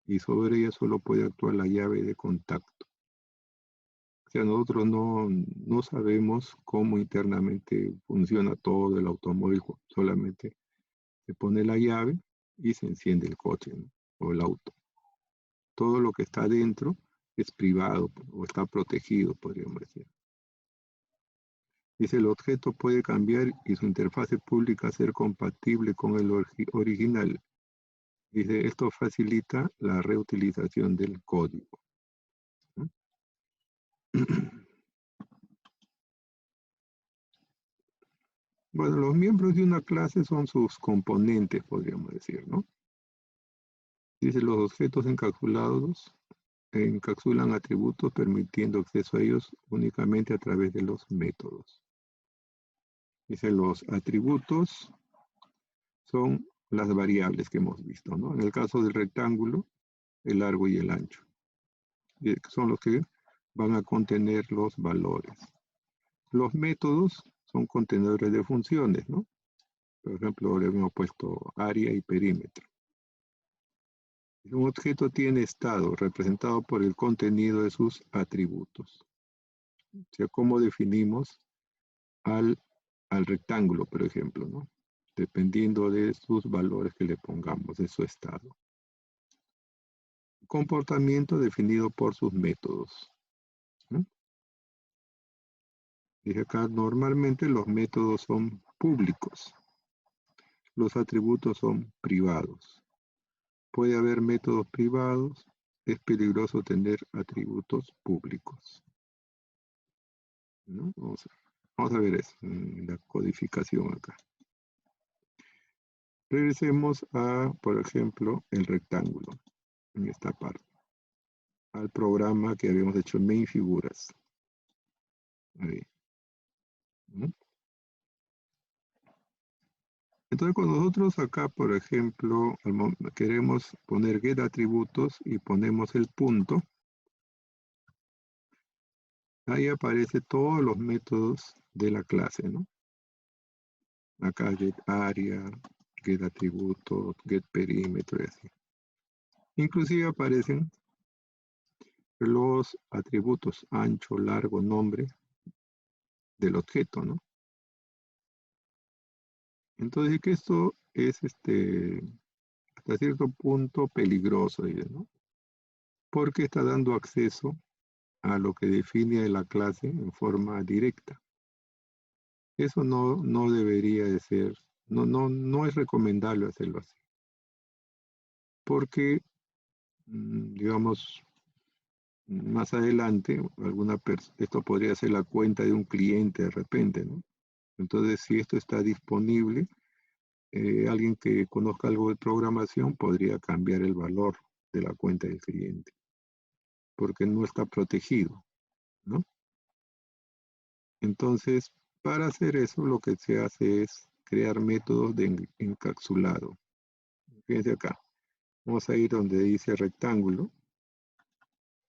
y sobre ella solo puede actuar la llave de contacto. O sea, nosotros no sabemos cómo internamente funciona todo el automóvil, solamente se pone la llave y se enciende el coche, ¿no? O el auto. Todo lo que está dentro es privado o está protegido, podríamos decir. Dice, el objeto puede cambiar y su interfaz pública ser compatible con el original. Dice, esto facilita la reutilización del código. ¿No? Bueno, los miembros de una clase son sus componentes, podríamos decir, ¿no? Dice, los objetos encapsulados encapsulan atributos permitiendo acceso a ellos únicamente a través de los métodos. Dice, los atributos son las variables que hemos visto, ¿no? En el caso del rectángulo, el largo y el ancho. Son los que van a contener los valores. Los métodos son contenedores de funciones, ¿no? Por ejemplo, le hemos puesto área y perímetro. Un objeto tiene estado representado por el contenido de sus atributos. O sea, cómo definimos al rectángulo, por ejemplo, ¿no? Dependiendo de sus valores que le pongamos, de su estado. Comportamiento definido por sus métodos, ¿no? Dije acá, normalmente los métodos son públicos. Los atributos son privados. Puede haber métodos privados. Es peligroso tener atributos públicos, ¿no? Vamos a ver eso en la codificación acá. Regresemos a, por ejemplo, el rectángulo, en esta parte, al programa que habíamos hecho main figuras. Ahí, ¿no? Entonces, cuando nosotros acá, por ejemplo, queremos poner get atributos y ponemos el punto, ahí aparecen todos los métodos de la clase, ¿no? Acá get area, get atributo, get perímetro y así. Inclusive aparecen los atributos ancho, largo, nombre del objeto, ¿no? Entonces que esto es hasta cierto punto peligroso, ¿no? Porque está dando acceso a lo que define la clase en forma directa. Eso no debería de ser, no es recomendable hacerlo así. Porque, digamos, más adelante, esto podría ser la cuenta de un cliente de repente, ¿no? Entonces, si esto está disponible, alguien que conozca algo de programación podría cambiar el valor de la cuenta del cliente, porque no está protegido, ¿no? Entonces, para hacer eso, lo que se hace es crear métodos de encapsulado. Fíjense acá. Vamos a ir donde dice rectángulo.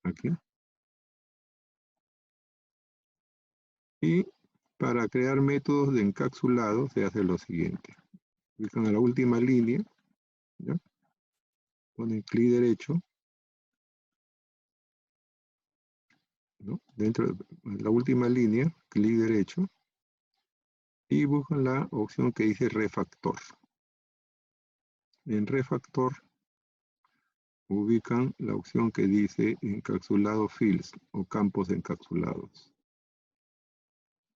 Aquí. Y para crear métodos de encapsulado se hace lo siguiente. Clican a la última línea. ¿Ya? Ponen clic derecho. ¿No? Dentro de la última línea, clic derecho. Y buscan la opción que dice refactor. En refactor ubican la opción que dice encapsulado fields o campos encapsulados,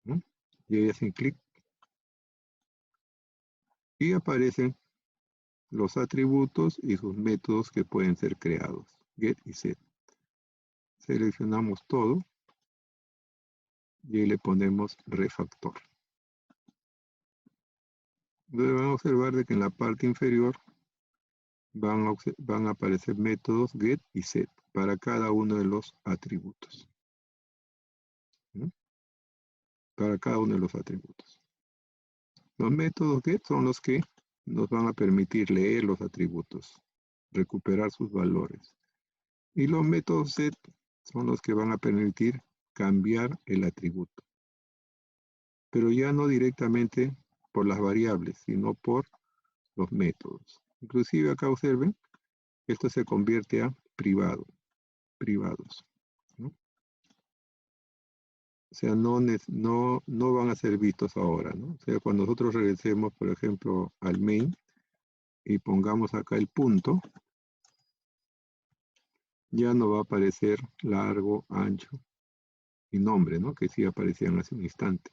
¿no? Y ahí hacen clic y aparecen los atributos y sus métodos que pueden ser creados, get y set. Seleccionamos todo y ahí le ponemos refactor. Entonces van a observar de que en la parte inferior van a aparecer métodos get y set para cada uno de los atributos, ¿no? Para cada uno de los atributos. Los métodos get son los que nos van a permitir leer los atributos, recuperar sus valores. Y los métodos set son los que van a permitir cambiar el atributo. Pero ya no directamente por las variables, sino por los métodos. Inclusive acá observen, esto se convierte a privados, ¿no? O sea, no van a ser vistos ahora, ¿no? O sea, cuando nosotros regresemos, por ejemplo, al main y pongamos acá el punto, ya no va a aparecer largo, ancho y nombre, ¿no? Que sí aparecían hace un instante.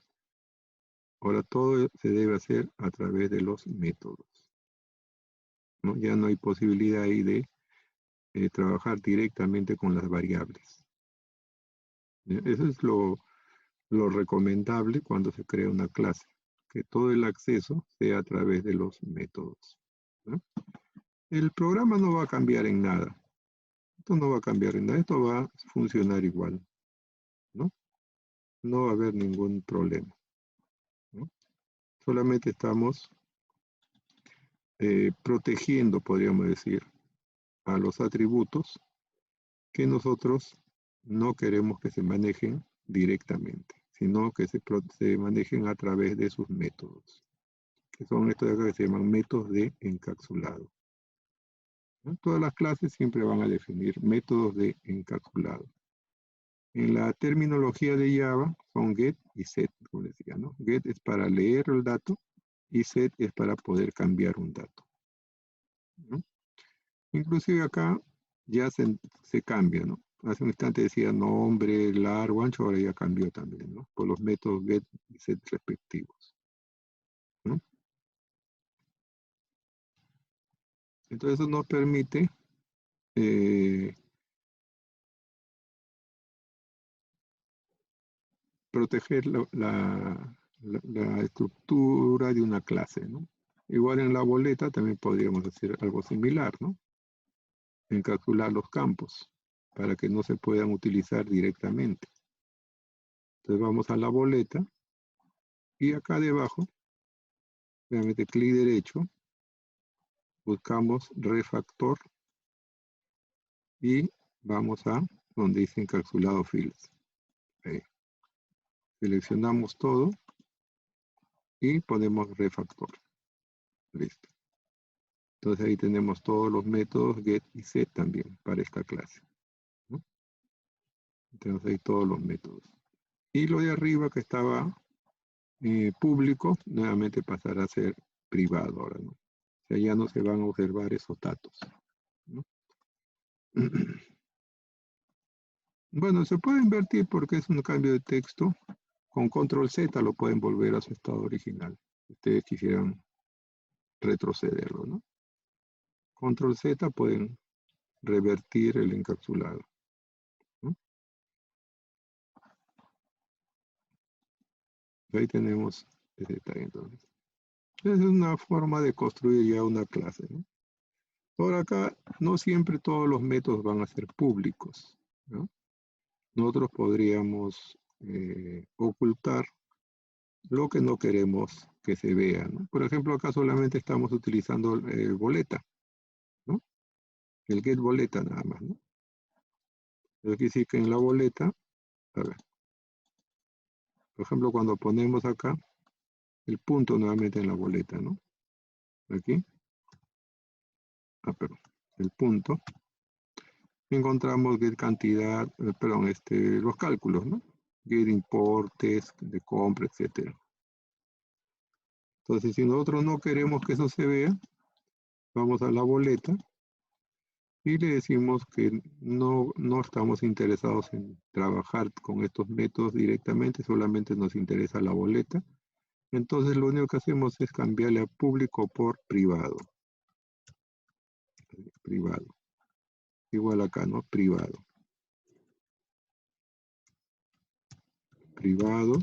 Ahora todo se debe hacer a través de los métodos, ¿no? Ya no hay posibilidad ahí de trabajar directamente con las variables. Eso es lo recomendable cuando se crea una clase, que todo el acceso sea a través de los métodos, ¿no? El programa no va a cambiar en nada. Esto no va a cambiar en nada. Esto va a funcionar igual, ¿no? No va a haber ningún problema, ¿no? Solamente estamos protegiendo, podríamos decir, a los atributos que nosotros no queremos que se manejen directamente, sino que se manejen a través de sus métodos, que son estos de acá que se llaman métodos de encapsulado, ¿no? Todas las clases siempre van a definir métodos de encapsulado. En la terminología de Java son get y set, como decía, ¿no? Get es para leer el dato y set es para poder cambiar un dato, ¿no? Inclusive acá ya se cambia, ¿no? Hace un instante decía nombre, largo, ancho, ahora ya cambió también, ¿no? Por los métodos get y set respectivos, ¿no? Entonces eso nos permite proteger la estructura de una clase, ¿no? Igual en la boleta también podríamos hacer algo similar, ¿no? Encapsular los campos para que no se puedan utilizar directamente. Entonces vamos a la boleta y acá debajo, obviamente clic derecho, buscamos refactor y vamos a donde dice encapsulado fields. Ahí. Seleccionamos todo y ponemos refactor. Listo. Entonces ahí tenemos todos los métodos get y set también para esta clase, ¿no? Tenemos ahí todos los métodos. Y lo de arriba que estaba público, nuevamente pasará a ser privado ahora, ¿no? O sea, ya no se van a observar esos datos, ¿no? Bueno, se puede invertir porque es un cambio de texto. Con control Z lo pueden volver a su estado original. Si ustedes quisieran retrocederlo, ¿no? Control Z pueden revertir el encapsulado, ¿no? Ahí tenemos ese detalle entonces. Esa es una forma de construir ya una clase, ¿no? Ahora acá, no siempre todos los métodos van a ser públicos, ¿no? Nosotros podríamos ocultar lo que no queremos que se vea, ¿no? Por ejemplo, acá solamente estamos utilizando boleta, ¿no? El get boleta nada más, ¿no? Pero aquí sí que en la boleta, a ver, por ejemplo, cuando ponemos acá el punto nuevamente en la boleta, ¿no? Aquí, perdón, el punto, encontramos get cantidad, perdón, los cálculos, ¿no? Get importes de compra, etcétera. Entonces, si nosotros no queremos que eso se vea, vamos a la boleta y le decimos que no estamos interesados en trabajar con estos métodos directamente, solamente nos interesa la boleta. Entonces lo único que hacemos es cambiarle a público por privado. Privado. Igual acá, ¿no? Privado. Privado.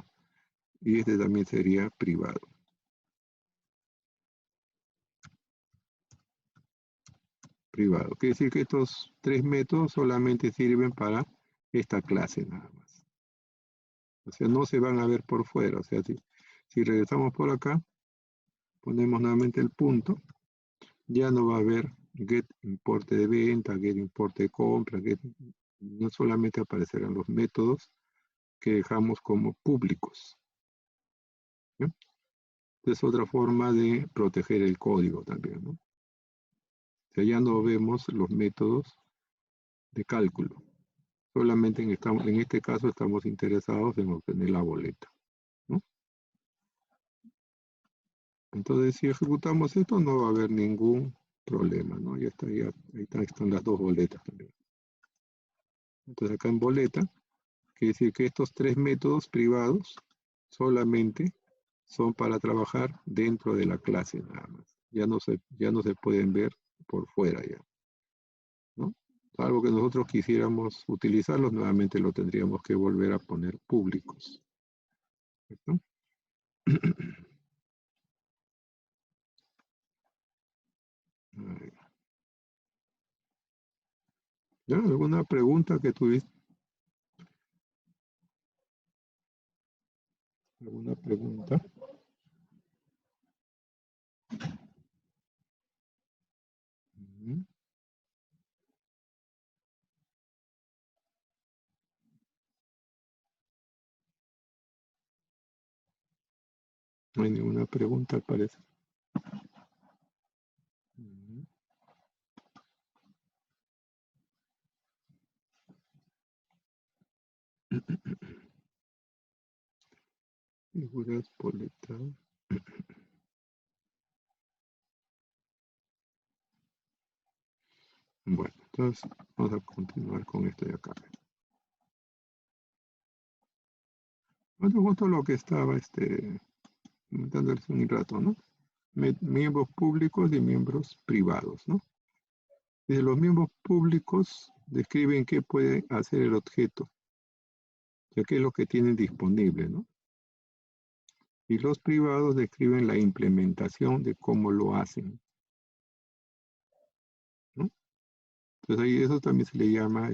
Y este también sería privado. Privado. Quiere decir que estos tres métodos solamente sirven para esta clase nada más. O sea, no se van a ver por fuera. O sea, si regresamos por acá, ponemos nuevamente el punto, ya no va a haber get importe de venta, get importe de compra, no solamente aparecerán los métodos que dejamos como públicos, ¿no? Es otra forma de proteger el código también, ¿no? O sea, ya no vemos los métodos de cálculo. Solamente en este caso estamos interesados en obtener la boleta, ¿no? Entonces, si ejecutamos esto, no va a haber ningún problema, ¿no? Ya está, ahí están las dos boletas también. Entonces, acá en boleta, quiere decir que estos tres métodos privados solamente son para trabajar dentro de la clase nada más. Ya no se pueden ver por fuera ya, ¿no? Algo que nosotros quisiéramos utilizarlos, nuevamente lo tendríamos que volver a poner públicos, ¿no? ¿Ya? ¿Alguna pregunta que tuviste? ¿Alguna pregunta? Ujú. No hay ninguna pregunta, al parecer. Ujú. Figuras por letra. Bueno, entonces vamos a continuar con esto de acá. Bueno, justo lo que estaba comentándoles un rato, ¿no? Miembros públicos y miembros privados, ¿no? Y los miembros públicos describen qué puede hacer el objeto, o sea, qué es lo que tienen disponible, ¿no? Y los privados describen la implementación de cómo lo hacen, ¿no? Entonces ahí eso también se le llama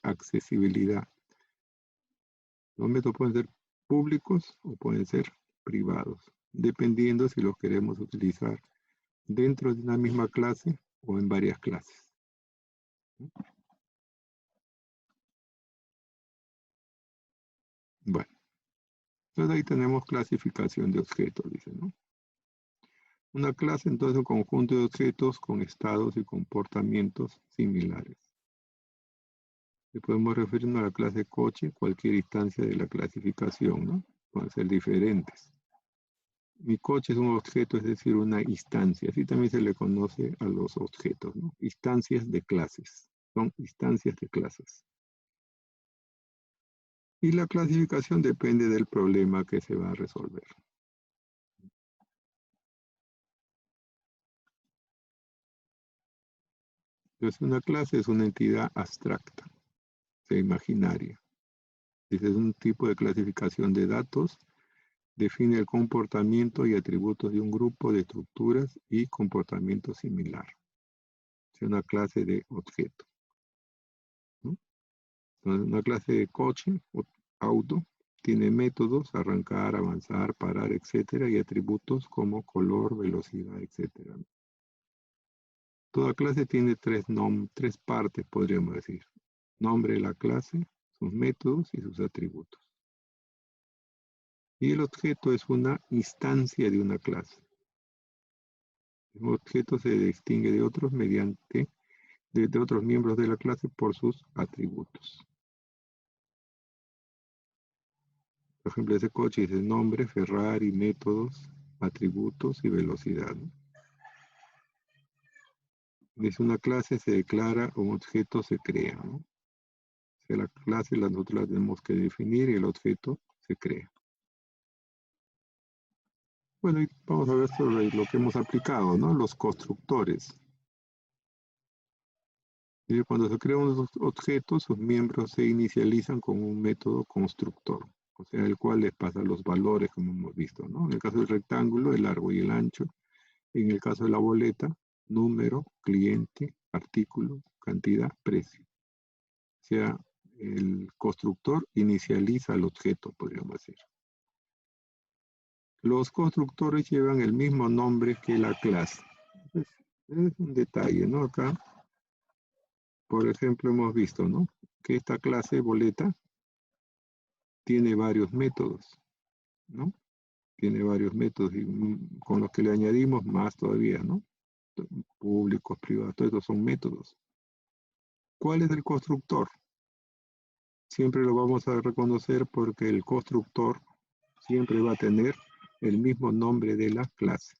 accesibilidad. Los métodos pueden ser públicos o pueden ser privados, dependiendo si los queremos utilizar dentro de una misma clase o en varias clases. Bueno, entonces ahí tenemos clasificación de objetos, dice, ¿no? Una clase entonces es un conjunto de objetos con estados y comportamientos similares. Y podemos referirnos a la clase coche, cualquier instancia de la clasificación, ¿no? Pueden ser diferentes. Mi coche es un objeto, es decir, una instancia. Así también se le conoce a los objetos, ¿no? Instancias de clases. Son instancias de clases. Y la clasificación depende del problema que se va a resolver. Entonces, una clase es una entidad abstracta, o sea, imaginaria. Ese es un tipo de clasificación de datos. Define el comportamiento y atributos de un grupo de estructuras y comportamiento similar. Es una clase de objeto, ¿no? Entonces, una clase de coche o auto tiene métodos, arrancar, avanzar, parar, etcétera, y atributos como color, velocidad, etcétera. Toda clase tiene tres partes, podríamos decir. Nombre de la clase, sus métodos y sus atributos. Y el objeto es una instancia de una clase. Un objeto se distingue de otros mediante de otros miembros de la clase por sus atributos. Por ejemplo, ese coche dice nombre, Ferrari, métodos, atributos y velocidad, ¿no? Dice una clase se declara, un objeto se crea, ¿no? O sea, la clase nosotros la tenemos que definir y el objeto se crea. Bueno, y vamos a ver sobre lo que hemos aplicado, ¿no? Los constructores. Y cuando se crean unos objetos, sus miembros se inicializan con un método constructor, o sea, el cual les pasa los valores, como hemos visto, ¿no? En el caso del rectángulo, el largo y el ancho. En el caso de la boleta, número, cliente, artículo, cantidad, precio. O sea, el constructor inicializa el objeto, podríamos decir. Los constructores llevan el mismo nombre que la clase. Es un detalle, ¿no? Acá, por ejemplo, hemos visto, ¿no? Que esta clase boleta tiene varios métodos, ¿no? Tiene varios métodos y con los que le añadimos más todavía, ¿no? Públicos, privados, todos estos son métodos. ¿Cuál es el constructor? Siempre lo vamos a reconocer porque el constructor siempre va a tener el mismo nombre de la clase.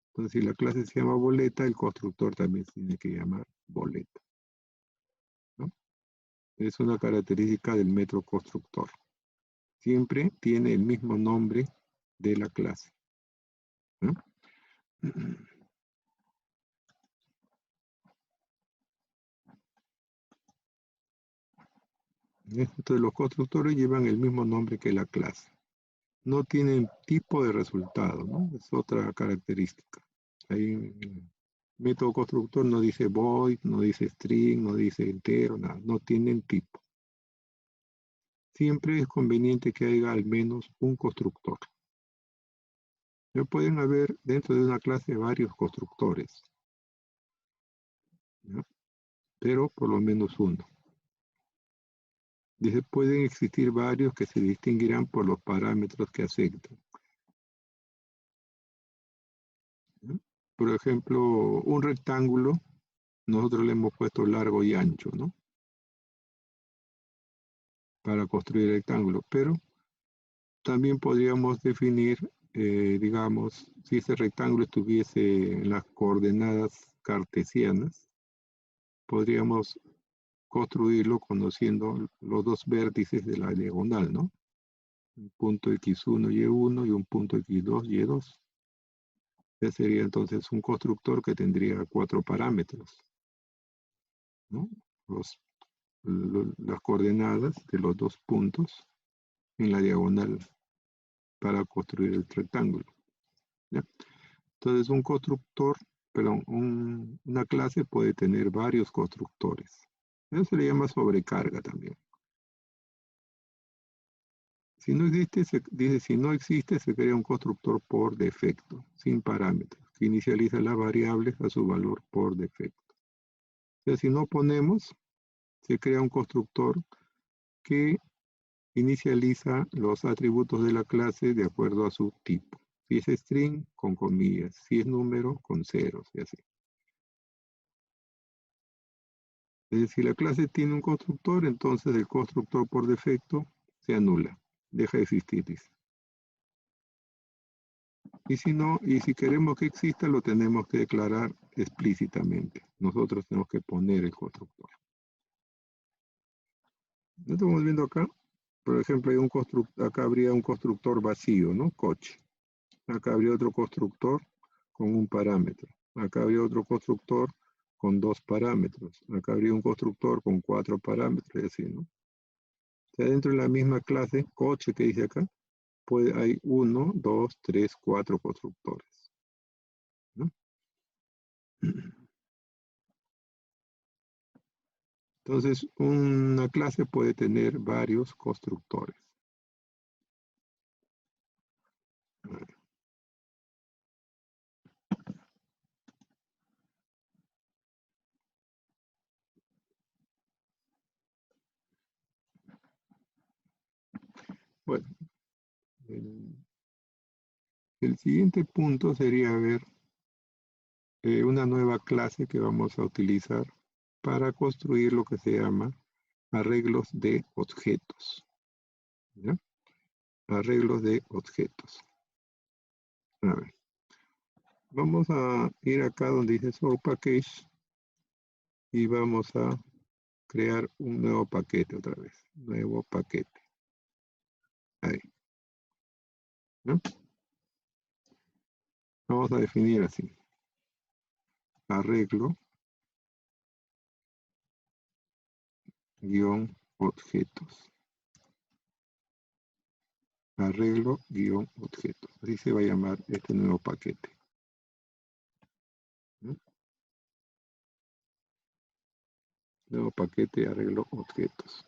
Entonces, si la clase se llama boleta, el constructor también se tiene que llamar boleta, ¿no? Es una característica del método constructor. Siempre tiene el mismo nombre de la clase, ¿no? Entonces, los constructores llevan el mismo nombre que la clase. No tienen tipo de resultado, ¿no? Es otra característica. Ahí Método constructor no dice void, no dice string, no dice entero, nada. No tienen tipo. Siempre es conveniente que haya al menos un constructor. Ya pueden haber dentro de una clase varios constructores, ¿ya? Pero por lo menos uno. Dice, pueden existir varios que se distinguirán por los parámetros que aceptan, ¿ya? Por ejemplo, un rectángulo, nosotros le hemos puesto largo y ancho, ¿no? Para construir el rectángulo, pero también podríamos definir, digamos, si ese rectángulo estuviese en las coordenadas cartesianas, podríamos construirlo conociendo los dos vértices de la diagonal, ¿no? Un punto x1, y1 y un punto x2, y2. Ese sería entonces un constructor que tendría 4 parámetros, ¿no? Las coordenadas de los dos puntos en la diagonal para construir el rectángulo, ¿ya? Entonces un constructor, perdón, una clase puede tener varios constructores. Eso se le llama sobrecarga también. Si no existe, dice, si no existe, se crea un constructor por defecto, sin parámetros, que inicializa las variables a su valor por defecto. O sea, si no ponemos, se crea un constructor que inicializa los atributos de la clase de acuerdo a su tipo. Si es string, con comillas. Si es número, con ceros, y así. Es decir, si la clase tiene un constructor, entonces el constructor por defecto se anula, deja de existir, dice. Y si no, y si queremos que exista, lo tenemos que declarar explícitamente. Nosotros tenemos que poner el constructor. ¿Lo estamos viendo acá? Por ejemplo, hay un acá habría un constructor vacío, ¿no? Coche. Acá habría otro constructor con un parámetro. Acá habría otro constructor con 2 parámetros. Acá habría un constructor con 4 parámetros, y así, ¿no? O sea, dentro de la misma clase, coche que dice acá, hay 1, 2, 3, 4 constructores, ¿no? Entonces, una clase puede tener varios constructores. Bueno, el siguiente punto sería ver una nueva clase que vamos a utilizar para construir lo que se llama arreglos de objetos, ¿ya? Arreglos de objetos. A ver, vamos a ir acá donde dice Source Package y vamos a crear un nuevo paquete otra vez. Nuevo paquete. Ahí, ¿no? Vamos a definir así. Arreglo guión objetos. Arreglo guión objetos. Así se va a llamar este nuevo paquete, ¿no? Nuevo paquete arreglo objetos.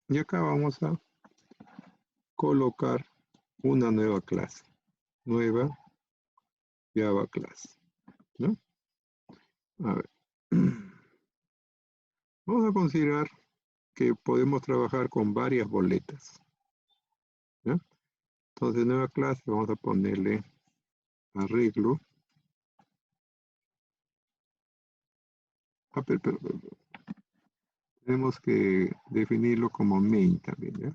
Y acá vamos a colocar una nueva clase. Nueva Java class, ¿no? A ver. Vamos a considerar que podemos trabajar con varias boletas, ¿ya? Entonces, nueva clase, vamos a ponerle arreglo. Pero, tenemos que definirlo como main también, ¿ya?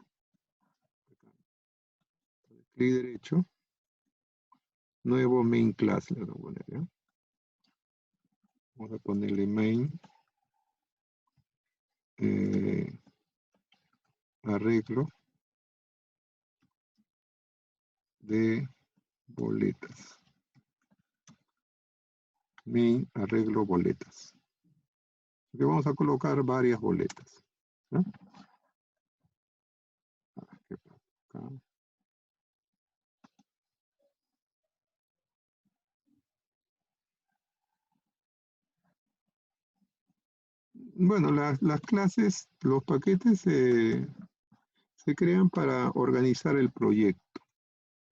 Clic derecho, nuevo main class le vamos a poner, ¿ya? Vamos a ponerle main, arreglo de boletas. Main, arreglo boletas. Aquí vamos a colocar varias boletas, ¿ya? ¿Qué pasa acá? Bueno, las clases, los paquetes se crean para organizar el proyecto,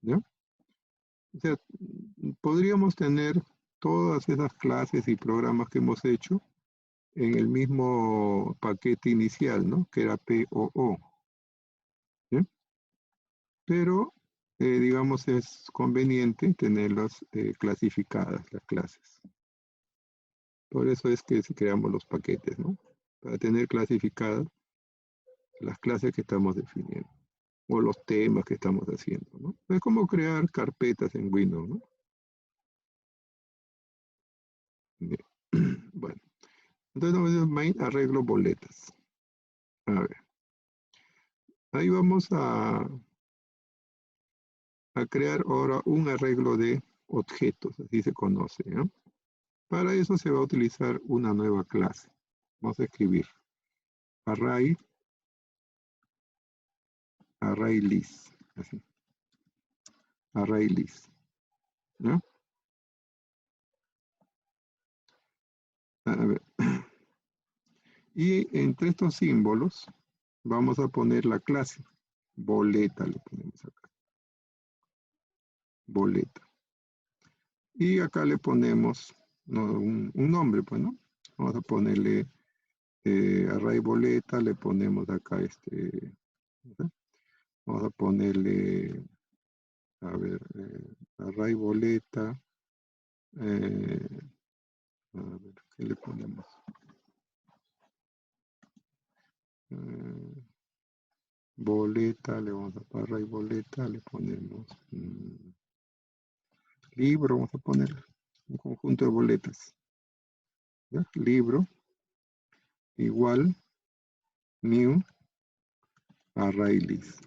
¿ya? O sea, podríamos tener todas esas clases y programas que hemos hecho en el mismo paquete inicial, ¿no? Que era POO, ¿ya? Pero, digamos, es conveniente tenerlas clasificadas, las clases. Por eso es que creamos los paquetes, ¿no? Para tener clasificadas las clases que estamos definiendo o los temas que estamos haciendo, ¿no? Es como crear carpetas en Windows, ¿no? Bien. Bueno, entonces vamos a main arreglo boletas. A ver, ahí vamos a crear ahora un arreglo de objetos, así se conoce, ¿no? Para eso se va a utilizar una nueva clase. Vamos a escribir array list, así, array list, ¿no? A ver, y entre estos símbolos vamos a poner la clase, boleta le ponemos acá, boleta. Y acá le ponemos un nombre, pues, ¿no? Vamos a ponerle array boleta, le ponemos acá ¿no? Vamos a ponerle, a ver, array boleta, a ver, ¿qué le ponemos? Boleta, le vamos a poner array boleta, le ponemos libro, vamos a poner un conjunto de boletas. ¿Ya? Libro igual new array list.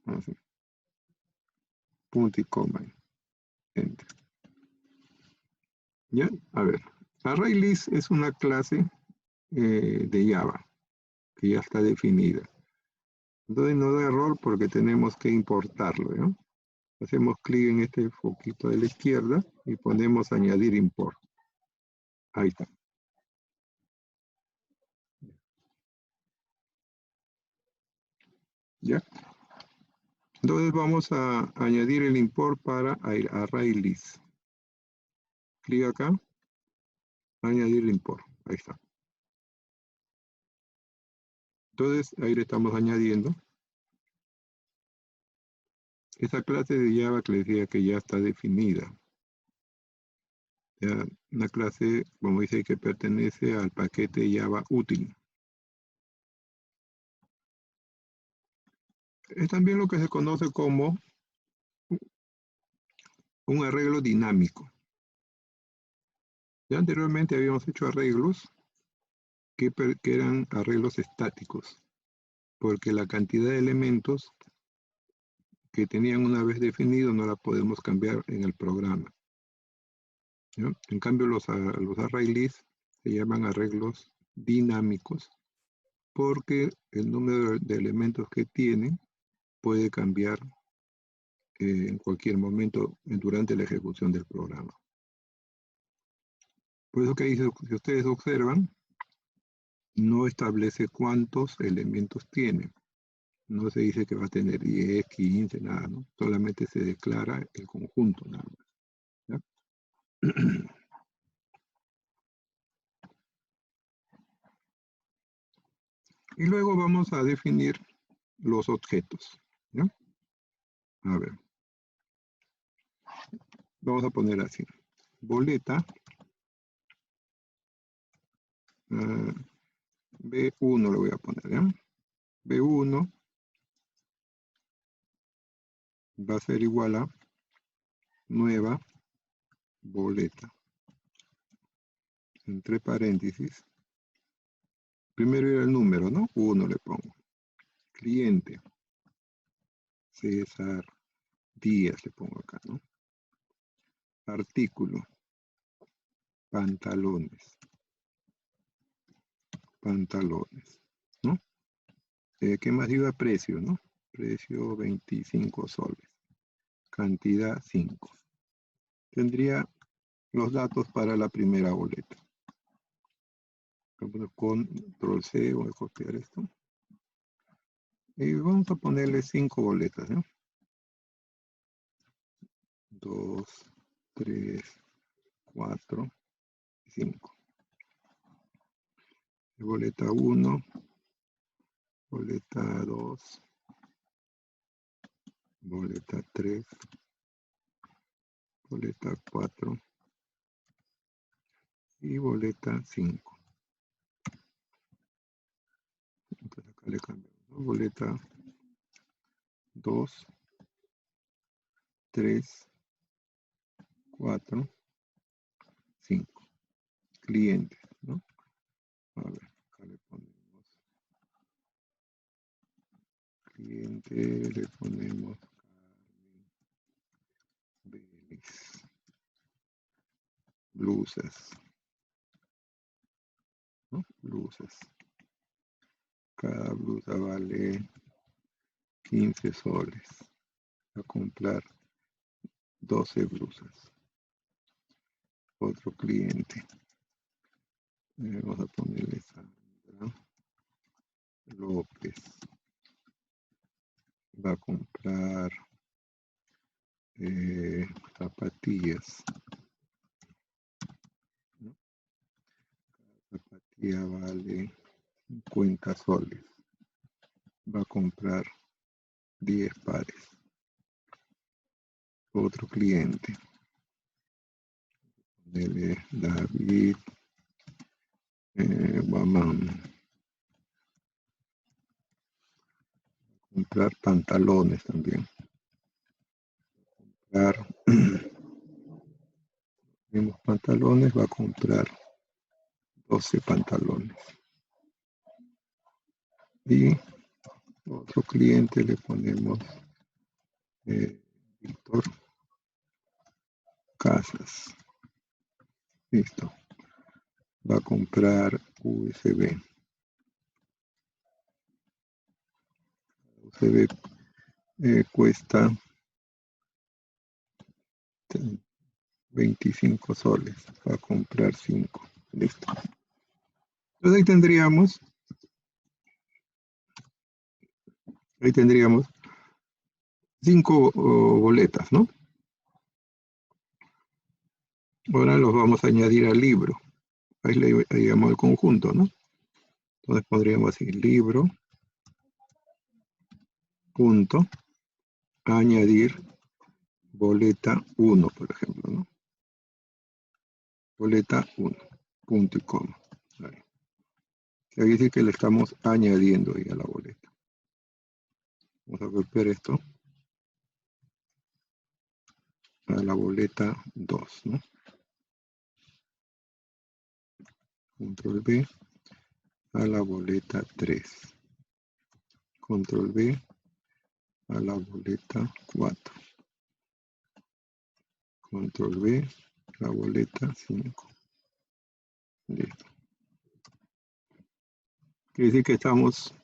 Así. Punto y coma. Enter. ¿Ya? A ver. ArrayList es una clase de Java que ya está definida. Entonces no da error porque tenemos que importarlo, ¿no? Hacemos clic en este foquito de la izquierda y ponemos añadir import. Ahí está. ¿Ya? Entonces vamos a añadir el import para ArrayList. Clic acá, añadir import. Ahí está. Entonces ahí le estamos añadiendo esa clase de Java que les decía que ya está definida. Ya, una clase, como dice, que pertenece al paquete Java útil. Es también lo que se conoce como un arreglo dinámico. Ya anteriormente habíamos hecho arreglos que eran arreglos estáticos, porque la cantidad de elementos que tenían una vez definido no la podemos cambiar en el programa. ¿Ya? En cambio, los array lists se llaman arreglos dinámicos, porque el número de elementos que tienen puede cambiar en cualquier momento durante la ejecución del programa. Por eso que ahí, si ustedes observan, no establece cuántos elementos tiene. No se dice que va a tener 10, 15, nada, ¿no? Solamente se declara el conjunto, nada más. ¿Ya? Y luego vamos a definir los objetos. ¿Ya? A ver. Vamos a poner así. Boleta. B1 lo voy a poner, ¿ya? B1 va a ser igual a nueva boleta. Entre paréntesis. Primero era el número, ¿no? 1 le pongo. Cliente. César Díaz le pongo acá, ¿no? Artículo. Pantalones. Pantalones, ¿no? ¿Qué más iba? Precio, ¿no? Precio 25 soles. Cantidad 5. Tendría los datos para la primera boleta. Voy a poner control C, voy a copiar esto. Y vamos a ponerle 5 boletas, ¿no? 2, 3, 4, 5. Boleta 1, boleta 2, boleta 3, boleta 4 y boleta 5. Entonces acá le cambiamos, ¿no? Boleta 2, 3, 4, 5. Clientes, ¿no? A ver, acá le ponemos cliente, le ponemos Carmen Vélez. Blusas, ¿no? Blusas. Cada blusa vale 15 soles. A comprar 12 blusas. Otro cliente. Vamos a ponerle Sandra López. Va a comprar zapatillas. ¿No? Cada zapatilla vale 50 soles. Va a comprar 10 pares. Otro cliente. Dele David Guamán. Comprar pantalones también. Tenemos pantalones, va a comprar 12 pantalones. Y otro cliente le ponemos Víctor Casas. Listo. Va a comprar USB. USB cuesta 25 soles. Va a comprar 5. Listo. Entonces ahí tendríamos 5 boletas, ¿no? Ahora los vamos a añadir al libro. Ahí le llamamos el conjunto, ¿no? Entonces podríamos decir libro, punto, añadir boleta 1, por ejemplo, ¿no? Boleta 1, punto y coma. Ahí. Quiere decir que le estamos añadiendo ahí a la boleta. Vamos a copiar esto a la boleta 2, ¿no? Control B a la boleta 3. Control B a la boleta 4. Control B, la boleta 5. Listo. Quiere decir que estamos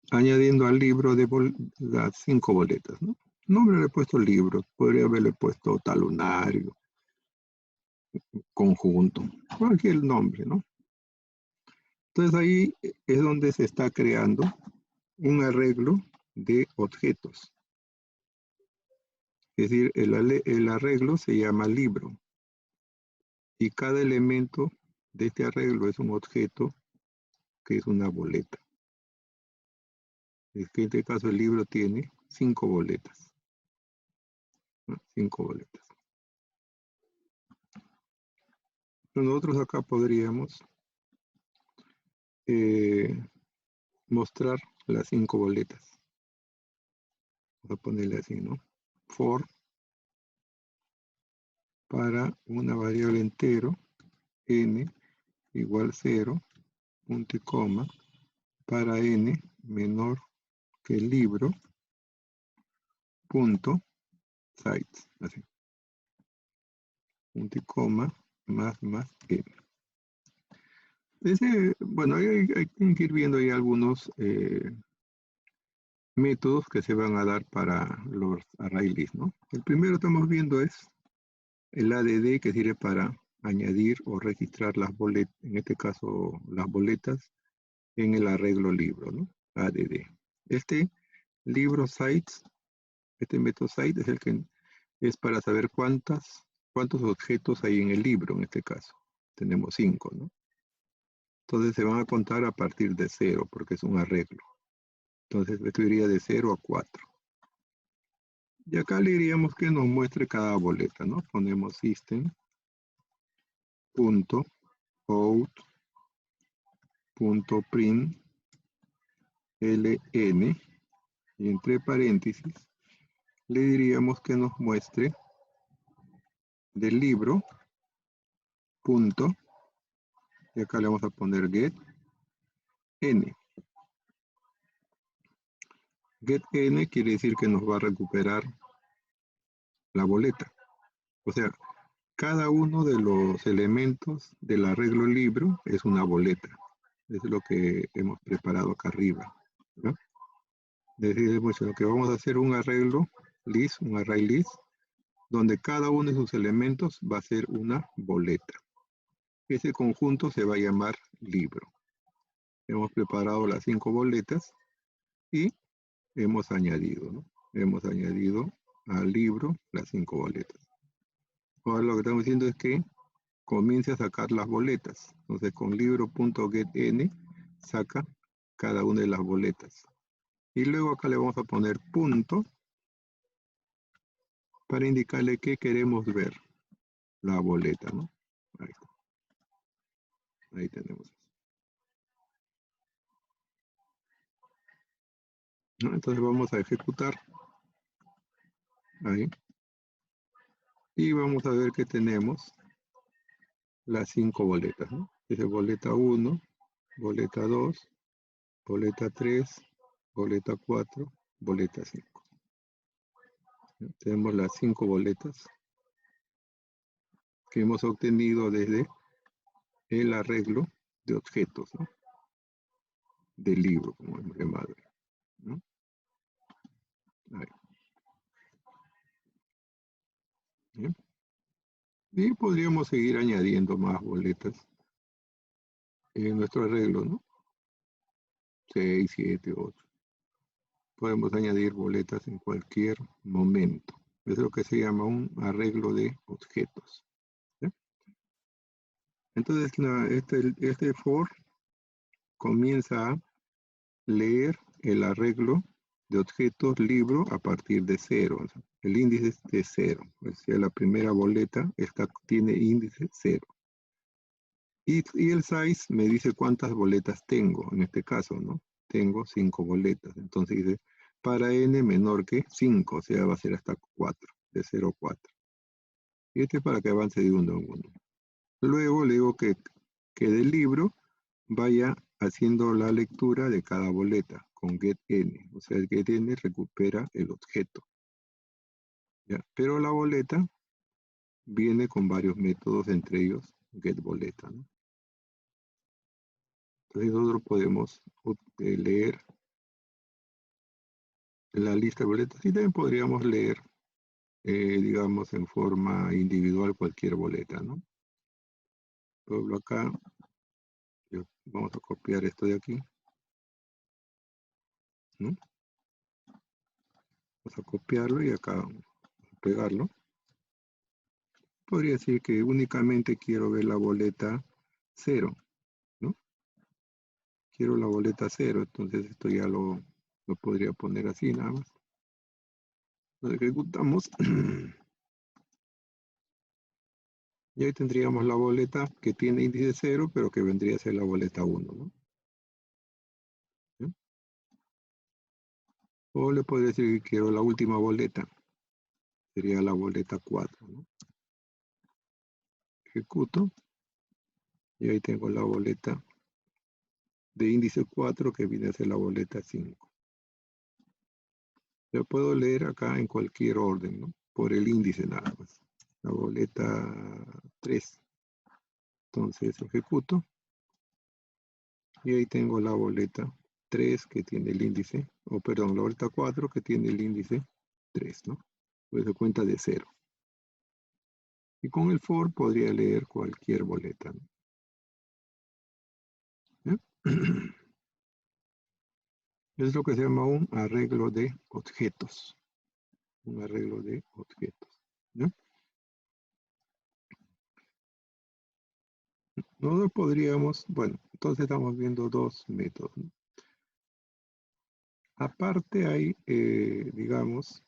añadiendo al libro de las 5 boletas, ¿no? Nombre le he puesto libro, podría haberle puesto talonario, conjunto, cualquier nombre, ¿no? Entonces ahí es donde se está creando un arreglo de objetos. Es decir, el arreglo se llama libro y cada elemento de este arreglo es un objeto que es una boleta. Es que en este caso el libro tiene 5 boletas. 5 boletas. Nosotros acá podríamos mostrar las 5 boletas. Vamos a ponerle así, ¿no? For para una variable entero, n igual 0, punto y coma, para n menor que el libro, punto, sites, así. Punto y coma, más n. Bueno, hay que ir viendo ahí algunos métodos que se van a dar para los array list, ¿no? El primero estamos viendo es el add, que sirve para añadir o registrar las boletas, en este caso las boletas, en el arreglo libro, ¿no? ADD. Este libro sites, este método site es el que es para saber cuántos objetos hay en el libro, en este caso. Tenemos 5, ¿no? Entonces se van a contar a partir de 0, porque es un arreglo. Entonces esto iría de 0 a 4. Y acá le diríamos que nos muestre cada boleta, ¿no? Ponemos system.out.print ln y entre paréntesis le diríamos que nos muestre del libro punto, y acá le vamos a poner get n. Get n quiere decir que nos va a recuperar la boleta. O sea, cada uno de los elementos del arreglo libro es una boleta. Eso es lo que hemos preparado acá arriba, ¿no? Decimos que vamos a hacer un arreglo list, un array list, donde cada uno de sus elementos va a ser una boleta. Ese conjunto se va a llamar libro. Hemos preparado las 5 boletas y hemos añadido, ¿no? Hemos añadido al libro las 5 boletas. Ahora lo que estamos diciendo es que comience a sacar las boletas. Entonces con libro.getN saca cada una de las boletas. Y luego acá le vamos a poner punto para indicarle que queremos ver la boleta, ¿no? Ahí está. Ahí tenemos eso. ¿No? Entonces vamos a ejecutar. Ahí. Y vamos a ver que tenemos las 5 boletas, ¿no? Dice boleta 1, boleta 2, boleta 3, boleta 4, boleta 5. Tenemos las 5 boletas que hemos obtenido desde el arreglo de objetos, ¿no? Del libro, como hemos llamado, ¿no? Ahí. ¿Bien? Y podríamos seguir añadiendo más boletas en nuestro arreglo, ¿no? 6, 7, 8. Podemos añadir boletas en cualquier momento. Es lo que se llama un arreglo de objetos. ¿Sí? Entonces, este for comienza a leer el arreglo de objetos libro a partir de 0. O sea, el índice es de 0. O sea, la primera boleta tiene índice 0. Y el size me dice cuántas boletas tengo, en este caso, ¿no? Tengo 5 boletas. Entonces dice, para n menor que 5, o sea, va a ser hasta 4, de 0 a 4. Y este es para que avance de uno en uno. Luego le digo que del libro vaya haciendo la lectura de cada boleta con getN. O sea, el getN recupera el objeto. ¿Ya? Pero la boleta viene con varios métodos, entre ellos getBoleta, ¿no? Entonces nosotros podemos leer la lista de boletas y también podríamos leer, digamos, en forma individual cualquier boleta, ¿no? Por ejemplo, acá, vamos a copiar esto de aquí, ¿no? Vamos a copiarlo y acá vamos a pegarlo. Podría decir que únicamente quiero ver la boleta 0, ¿no? Quiero la boleta 0, entonces esto ya lo podría poner así nada más. Lo ejecutamos. Y ahí tendríamos la boleta que tiene índice 0, pero que vendría a ser la boleta 1, ¿no? ¿Sí? O le podría decir que quiero la última boleta. Sería la boleta 4, ¿no? Ejecuto. Y ahí tengo la boleta de índice 4 que viene a ser la boleta 5. Lo puedo leer acá en cualquier orden, ¿no? Por el índice nada más. La boleta 3. Entonces ejecuto. Y ahí tengo la boleta 3 que tiene el índice, o perdón, la boleta 4 que tiene el índice 3, ¿no? Pues se cuenta de 0. Y con el for podría leer cualquier boleta, ¿no? ¿Ya? Es lo que se llama un arreglo de objetos. Un arreglo de objetos. ¿Ya? Nosotros podríamos, bueno, entonces estamos viendo dos métodos, ¿no? Aparte hay, digamos,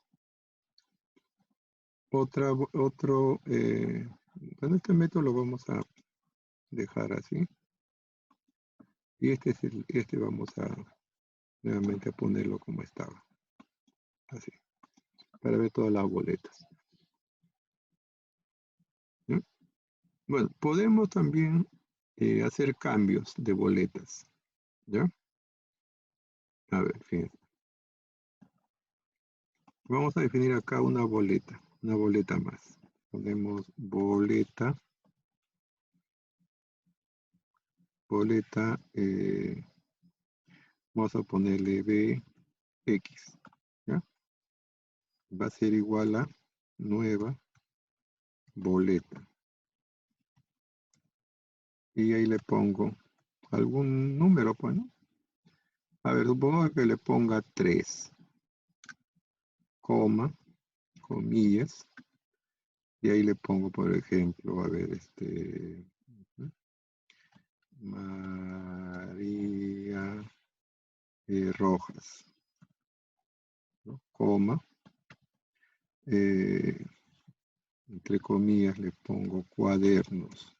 otro, bueno, este método lo vamos a dejar así. Y este vamos a nuevamente a ponerlo como estaba. Así, para ver todas las boletas. ¿Ya? Bueno, podemos también hacer cambios de boletas. ¿Ya? A ver, fíjense. Vamos a definir acá una boleta más. Ponemos boleta, vamos a ponerle BX, ¿ya? Va a ser igual a nueva boleta. Y ahí le pongo algún número, pues, ¿no? A ver, supongo que le ponga 3, coma, comillas, y ahí le pongo, por ejemplo, a ver, María Rojas, ¿no? Coma, entre comillas le pongo cuadernos.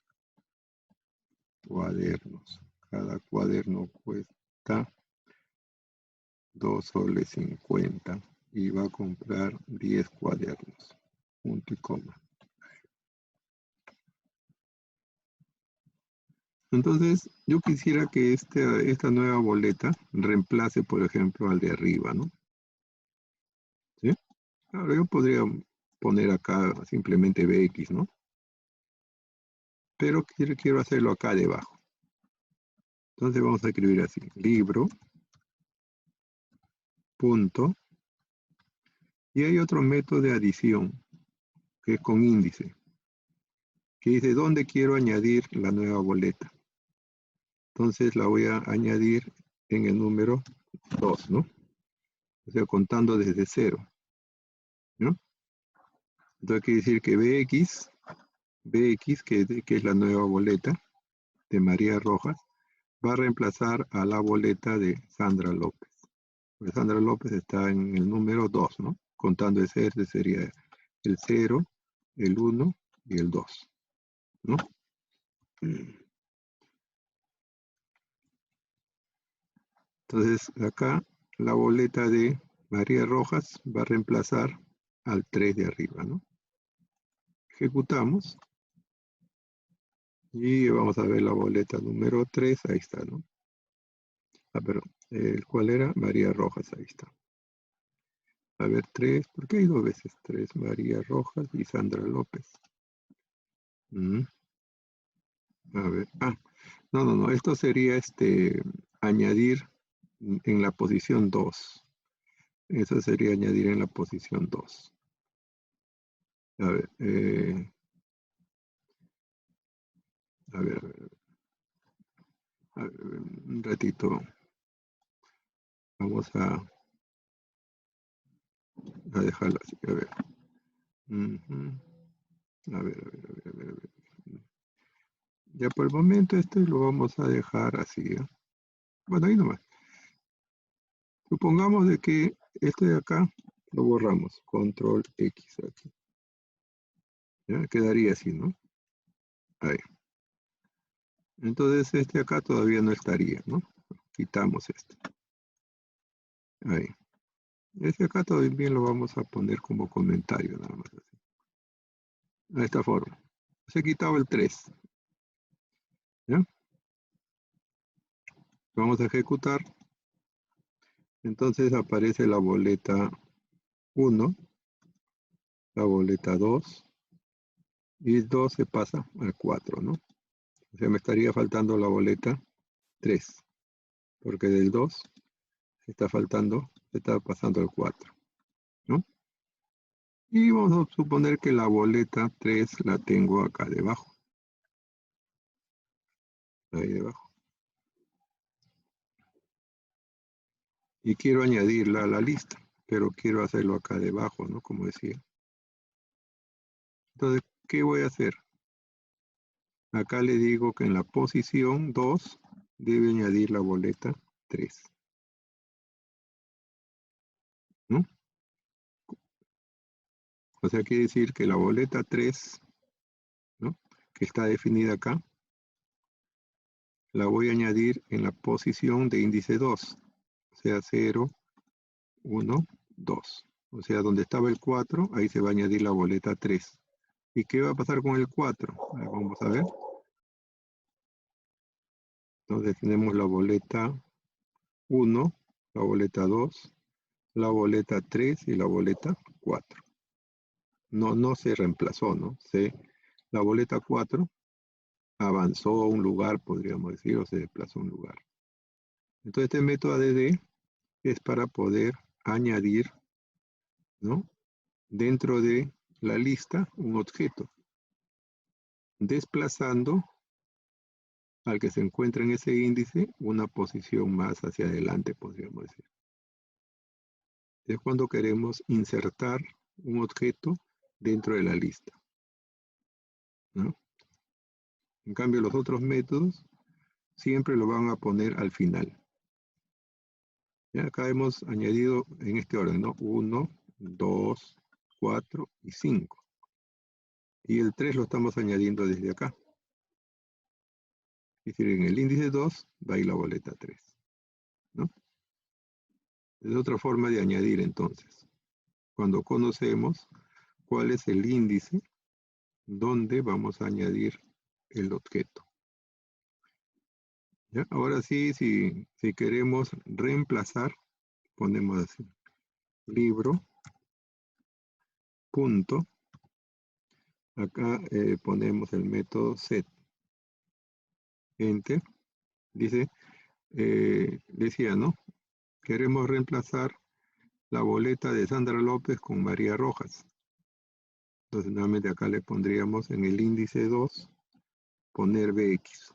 Cada cuaderno cuesta 2,50 soles y va a comprar 10 cuadernos. Punto y coma. Entonces, yo quisiera que esta nueva boleta reemplace, por ejemplo, al de arriba, ¿no? ¿Sí? Ahora yo podría poner acá simplemente BX, ¿no? Pero quiero hacerlo acá debajo. Entonces vamos a escribir así, libro, punto, y hay otro método de adición, que es con índice, que dice dónde quiero añadir la nueva boleta. Entonces la voy a añadir en el número 2, ¿no? O sea, contando desde 0, ¿no? Entonces quiere decir que BX, que es la nueva boleta de María Rojas, va a reemplazar a la boleta de Sandra López. Porque Sandra López está en el número 2, ¿no? Contando ese sería el 0, el 1 y el 2, ¿no? Entonces acá la boleta de María Rojas va a reemplazar al 3 de arriba, ¿no? Ejecutamos y vamos a ver la boleta número 3, ahí está, ¿no? Ah, perdón, ¿cuál era? María Rojas, ahí está. A ver, 3, ¿por qué hay 2 veces 3? María Rojas y Sandra López. A ver, no, esto sería añadir en la posición 2. Eso sería añadir en la posición 2. A ver, a ver, un ratito. Vamos a dejarlo así, a ver. A ver. Ya por el momento lo vamos a dejar así, ¿eh? Bueno, ahí nomás. Supongamos de que de acá lo borramos. Control X aquí. ¿Ya? Quedaría así, ¿no? Ahí. Entonces acá todavía no estaría, ¿no? Quitamos este. Ahí. Acá todavía lo vamos a poner como comentario, nada más así. De esta forma. Se ha quitado el 3. ¿Ya? Vamos a ejecutar. Entonces aparece la boleta 1, la boleta 2, y 2 se pasa al 4, ¿no? O sea, me estaría faltando la boleta 3, porque del 2 se está pasando al 4, ¿no? Y vamos a suponer que la boleta 3 la tengo acá debajo. Ahí debajo. Y quiero añadirla a la lista, pero quiero hacerlo acá debajo, ¿no? Como decía. Entonces, ¿qué voy a hacer? Acá le digo que en la posición 2 debe añadir la boleta 3. ¿No? O sea, quiere decir que la boleta 3, ¿no? Que está definida acá, la voy a añadir en la posición de índice 2. O sea, 0, 1, 2. O sea, donde estaba el 4, ahí se va a añadir la boleta 3. ¿Y qué va a pasar con el 4? Vamos a ver. Entonces tenemos la boleta 1, la boleta 2, la boleta 3 y la boleta 4. No se reemplazó, ¿no? La boleta 4 avanzó a un lugar, podríamos decir, o se desplazó a un lugar. Entonces este método ADD es para poder añadir, ¿no? Dentro de la lista un objeto, desplazando al que se encuentra en ese índice una posición más hacia adelante, podríamos decir. Es cuando queremos insertar un objeto dentro de la lista, ¿no? En cambio, los otros métodos siempre lo van a poner al final. Ya acá hemos añadido en este orden, ¿no? 1, 2, 4 y 5. Y el 3 lo estamos añadiendo desde acá. Es decir, en el índice 2 va a ir la boleta 3, ¿no? Es otra forma de añadir entonces. Cuando conocemos cuál es el índice donde vamos a añadir el objeto. ¿Ya? Ahora sí, si queremos reemplazar, ponemos así, libro, punto, acá ponemos el método set, enter, dice, decía, ¿no? Queremos reemplazar la boleta de Sandra López con María Rojas. Entonces nuevamente acá le pondríamos en el índice 2, poner BX,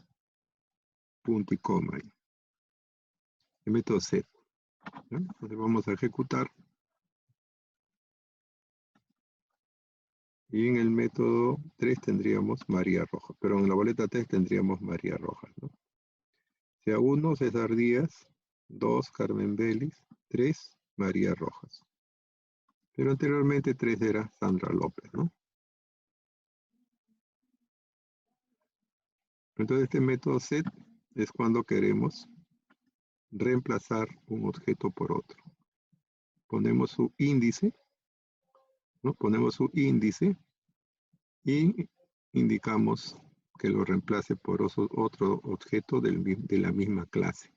punto y coma. El método set. ¿Ya? Entonces vamos a ejecutar. Y en el método 3 tendríamos María Rojas, pero en la boleta 3 tendríamos María Rojas, ¿no? O sea, 1, César Díaz, 2, Carmen Vélez, 3, María Rojas. Pero anteriormente 3 era Sandra López, ¿no? Entonces este método set es cuando queremos reemplazar un objeto por otro. Ponemos su índice, ¿no? Ponemos su índice y indicamos que lo reemplace por otro objeto de la misma clase.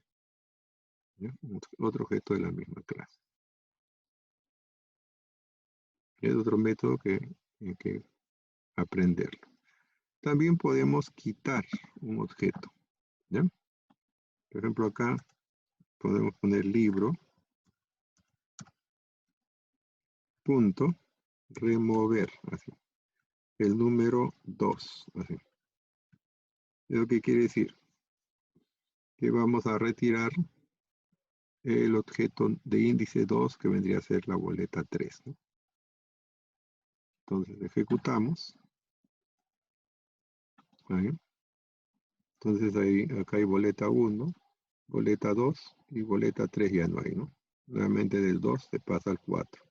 ¿Ya? Otro objeto de la misma clase. Es otro método que hay que aprenderlo. También podemos quitar un objeto. ¿Ya? Por ejemplo, acá podemos poner libro, punto, remover, así. El número 2, así. ¿Eso qué quiere decir? Que vamos a retirar el objeto de índice 2, que vendría a ser la boleta 3, ¿no? Entonces ejecutamos. ¿Ahí? Entonces ahí, acá hay boleta 1, boleta 2 y boleta 3 ya no hay, ¿no? Nuevamente del 2 se pasa al 4.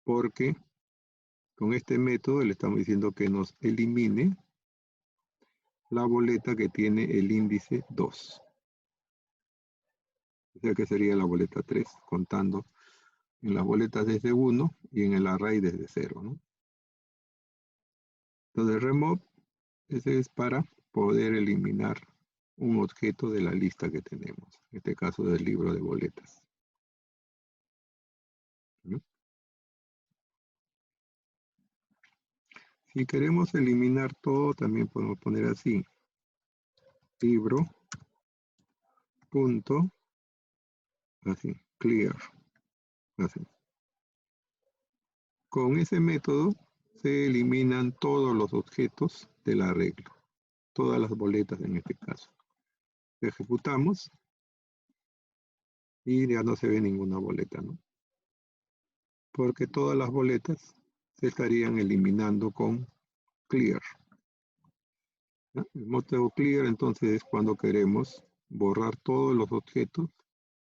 Porque con este método le estamos diciendo que nos elimine la boleta que tiene el índice 2. O sea que sería la boleta 3, contando en las boletas desde 1 y en el array desde 0, ¿no? Entonces remove, ese es para poder eliminar un objeto de la lista que tenemos, en este caso del libro de boletas. ¿No? Si queremos eliminar todo, también podemos poner así, libro, punto, así, clear, así. Con ese método se eliminan todos los objetos del arreglo, todas las boletas en este caso. Ejecutamos y ya no se ve ninguna boleta, ¿no? Porque todas las boletas se estarían eliminando con clear, ¿no? El método clear entonces es cuando queremos borrar todos los objetos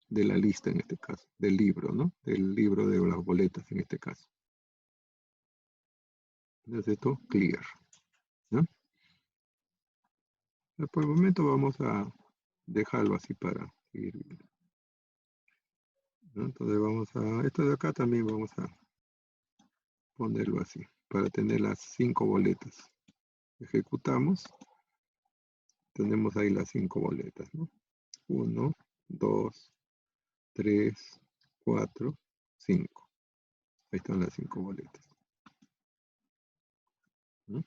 de la lista en este caso, del libro, ¿no? Del libro de las boletas en este caso. Entonces esto clear, ¿no? Por el momento vamos a dejarlo así para seguir viendo, ¿no? Entonces vamos a, esto de acá también vamos a ponerlo así, para tener las 5 boletas. Ejecutamos, tenemos ahí las 5 boletas, ¿no? 1, 2, 3, 4, 5. Ahí están las 5 boletas, ¿no?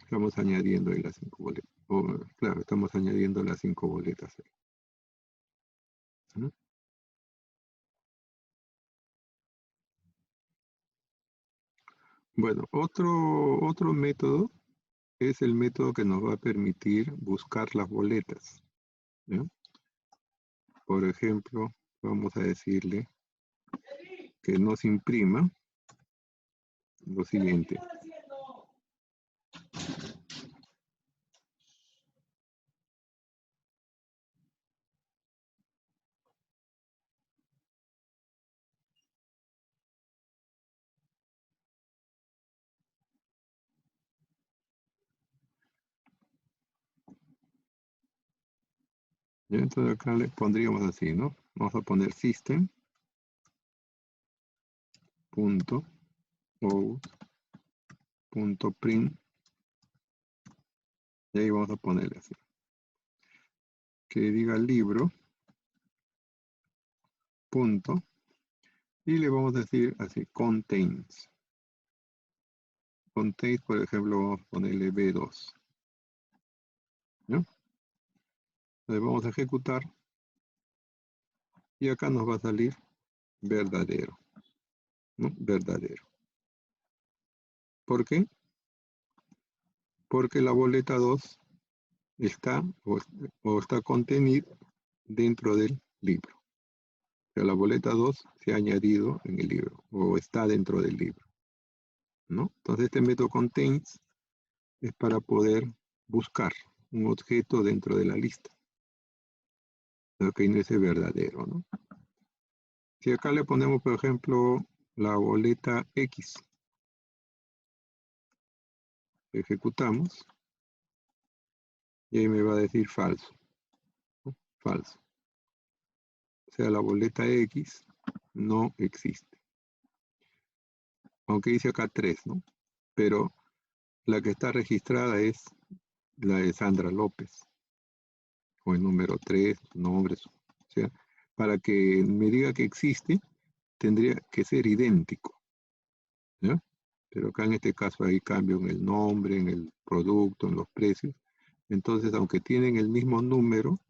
Estamos añadiendo ahí las 5 boletas. Claro, estamos añadiendo las 5 boletas ahí, ¿no? Bueno, otro método es el método que nos va a permitir buscar las boletas, ¿no? Por ejemplo, vamos a decirle que nos imprima lo siguiente. ¿Ya? Entonces acá le pondríamos así, ¿no? Vamos a poner system.out.print y ahí vamos a ponerle así. Que diga libro, punto, y le vamos a decir así, contains. Contains, por ejemplo, vamos a ponerle B2. ¿No? Entonces vamos a ejecutar y acá nos va a salir verdadero, ¿no? Verdadero. ¿Por qué? Porque la boleta 2 está o está contenida dentro del libro. O sea, la boleta 2 se ha añadido en el libro o está dentro del libro, ¿no? Entonces este método contains es para poder buscar un objeto dentro de la lista. Lo que no es verdadero, ¿no? Si acá le ponemos, por ejemplo, la boleta X, ejecutamos y ahí me va a decir falso, ¿no? Falso. O sea, la boleta X no existe. Aunque dice acá 3, ¿no? Pero la que está registrada es la de Sandra López, o el número 3, nombres. O sea, para que me diga que existe, tendría que ser idéntico, ¿ya? Pero acá en este caso hay cambio en el nombre, en el producto, en los precios. Entonces, aunque tienen el mismo número,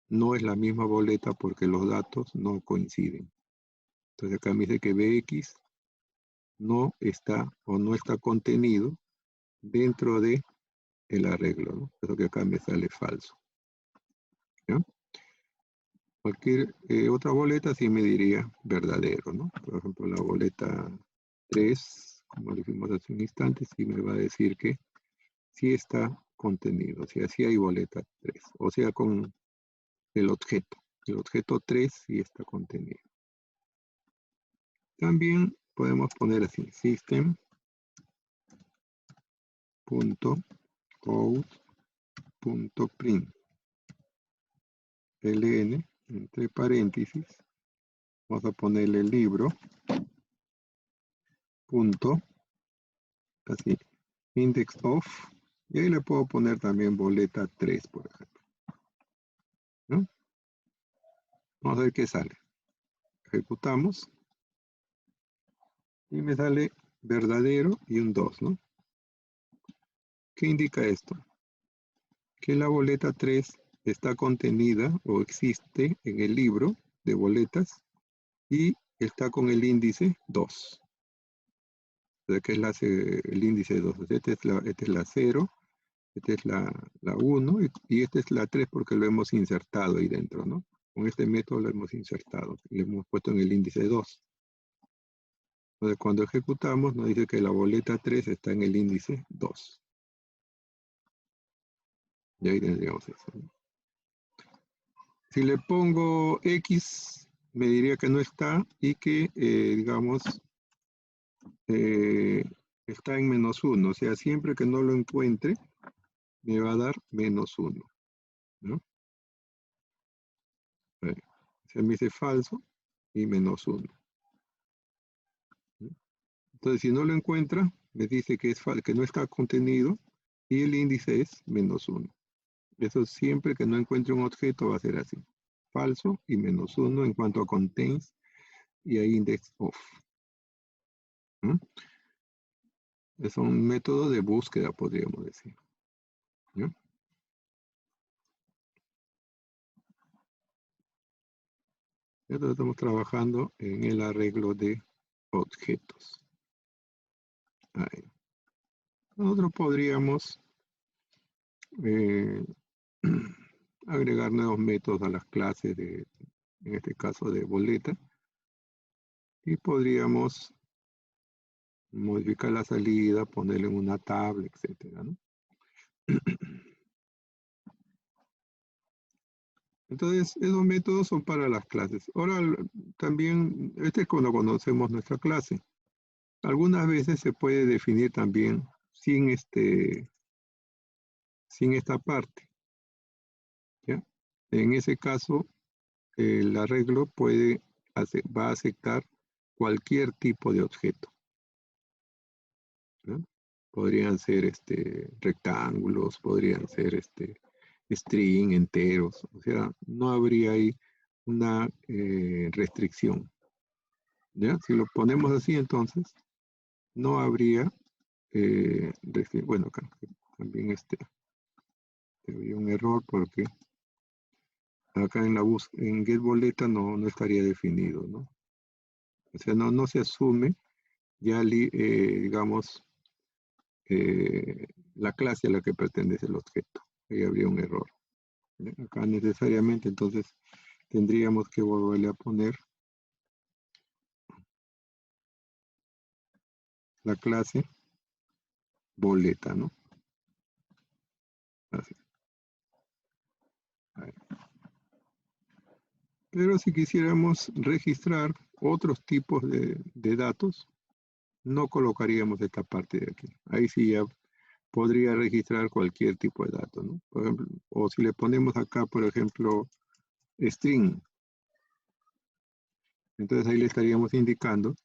no es la misma boleta porque los datos no coinciden. Entonces acá me dice que BX no está o no está contenido dentro de el arreglo, ¿no? Eso que acá me sale falso, ¿ya? Cualquier otra boleta sí me diría verdadero, ¿no? Por ejemplo, la boleta 3, como dijimos hace un instante, sí me va a decir que sí está contenido, o sea, sí hay boleta 3, o sea, con el objeto. El objeto 3 sí está contenido. También podemos poner así, system.out.print ln, entre paréntesis, vamos a ponerle libro, punto, así, index of, y ahí le puedo poner también boleta 3, por ejemplo, ¿no? Vamos a ver qué sale. Ejecutamos y me sale verdadero y un 2, ¿no? ¿Qué indica esto? Que la boleta 3 está contenida o existe en el libro de boletas y está con el índice 2. O sea, que es el índice 2. Esta es la 0, esta es la 1 y esta es la 3 porque lo hemos insertado ahí dentro, ¿no? Con este método lo hemos insertado, le hemos puesto en el índice 2. Entonces, cuando ejecutamos, nos dice que la boleta 3 está en el índice 2. Y ahí tendríamos eso, ¿no? Si le pongo X, me diría que no está y que, digamos, está en -1. O sea, siempre que no lo encuentre, me va a dar -1, ¿no? Se me dice falso y -1. ¿No? Entonces, si no lo encuentra, me dice que no está contenido y el índice es -1. Eso siempre que no encuentre un objeto va a ser así. Falso y -1 en cuanto a contains y a index of. ¿No? Es un método de búsqueda, podríamos decir. ¿No? Entonces estamos trabajando en el arreglo de objetos. Ahí. Nosotros podríamos agregar nuevos métodos a las clases en este caso de boleta, y podríamos modificar la salida, ponerle en una tabla, etcétera, ¿no? Entonces, esos métodos son para las clases. Ahora, también, este es cuando conocemos nuestra clase. Algunas veces se puede definir también sin esta parte, ¿ya? En ese caso, el arreglo va a aceptar cualquier tipo de objeto, ¿no? Podrían ser rectángulos, podrían ser string, enteros, o sea, no habría ahí una restricción, ¿ya? Si lo ponemos así, entonces, no habría bueno, acá también había un error porque acá en getBoleta no estaría definido, ¿no? O sea, no se asume ya, digamos, la clase a la que pertenece el objeto. Ahí habría un error. Acá necesariamente, entonces, tendríamos que volverle a poner la clase boleta, ¿no? Así. Ahí. Pero si quisiéramos registrar otros tipos de datos, no colocaríamos esta parte de aquí. Ahí sí ya podría registrar cualquier tipo de dato, ¿no? Por ejemplo, o si le ponemos acá, por ejemplo, string, entonces ahí le estaríamos indicando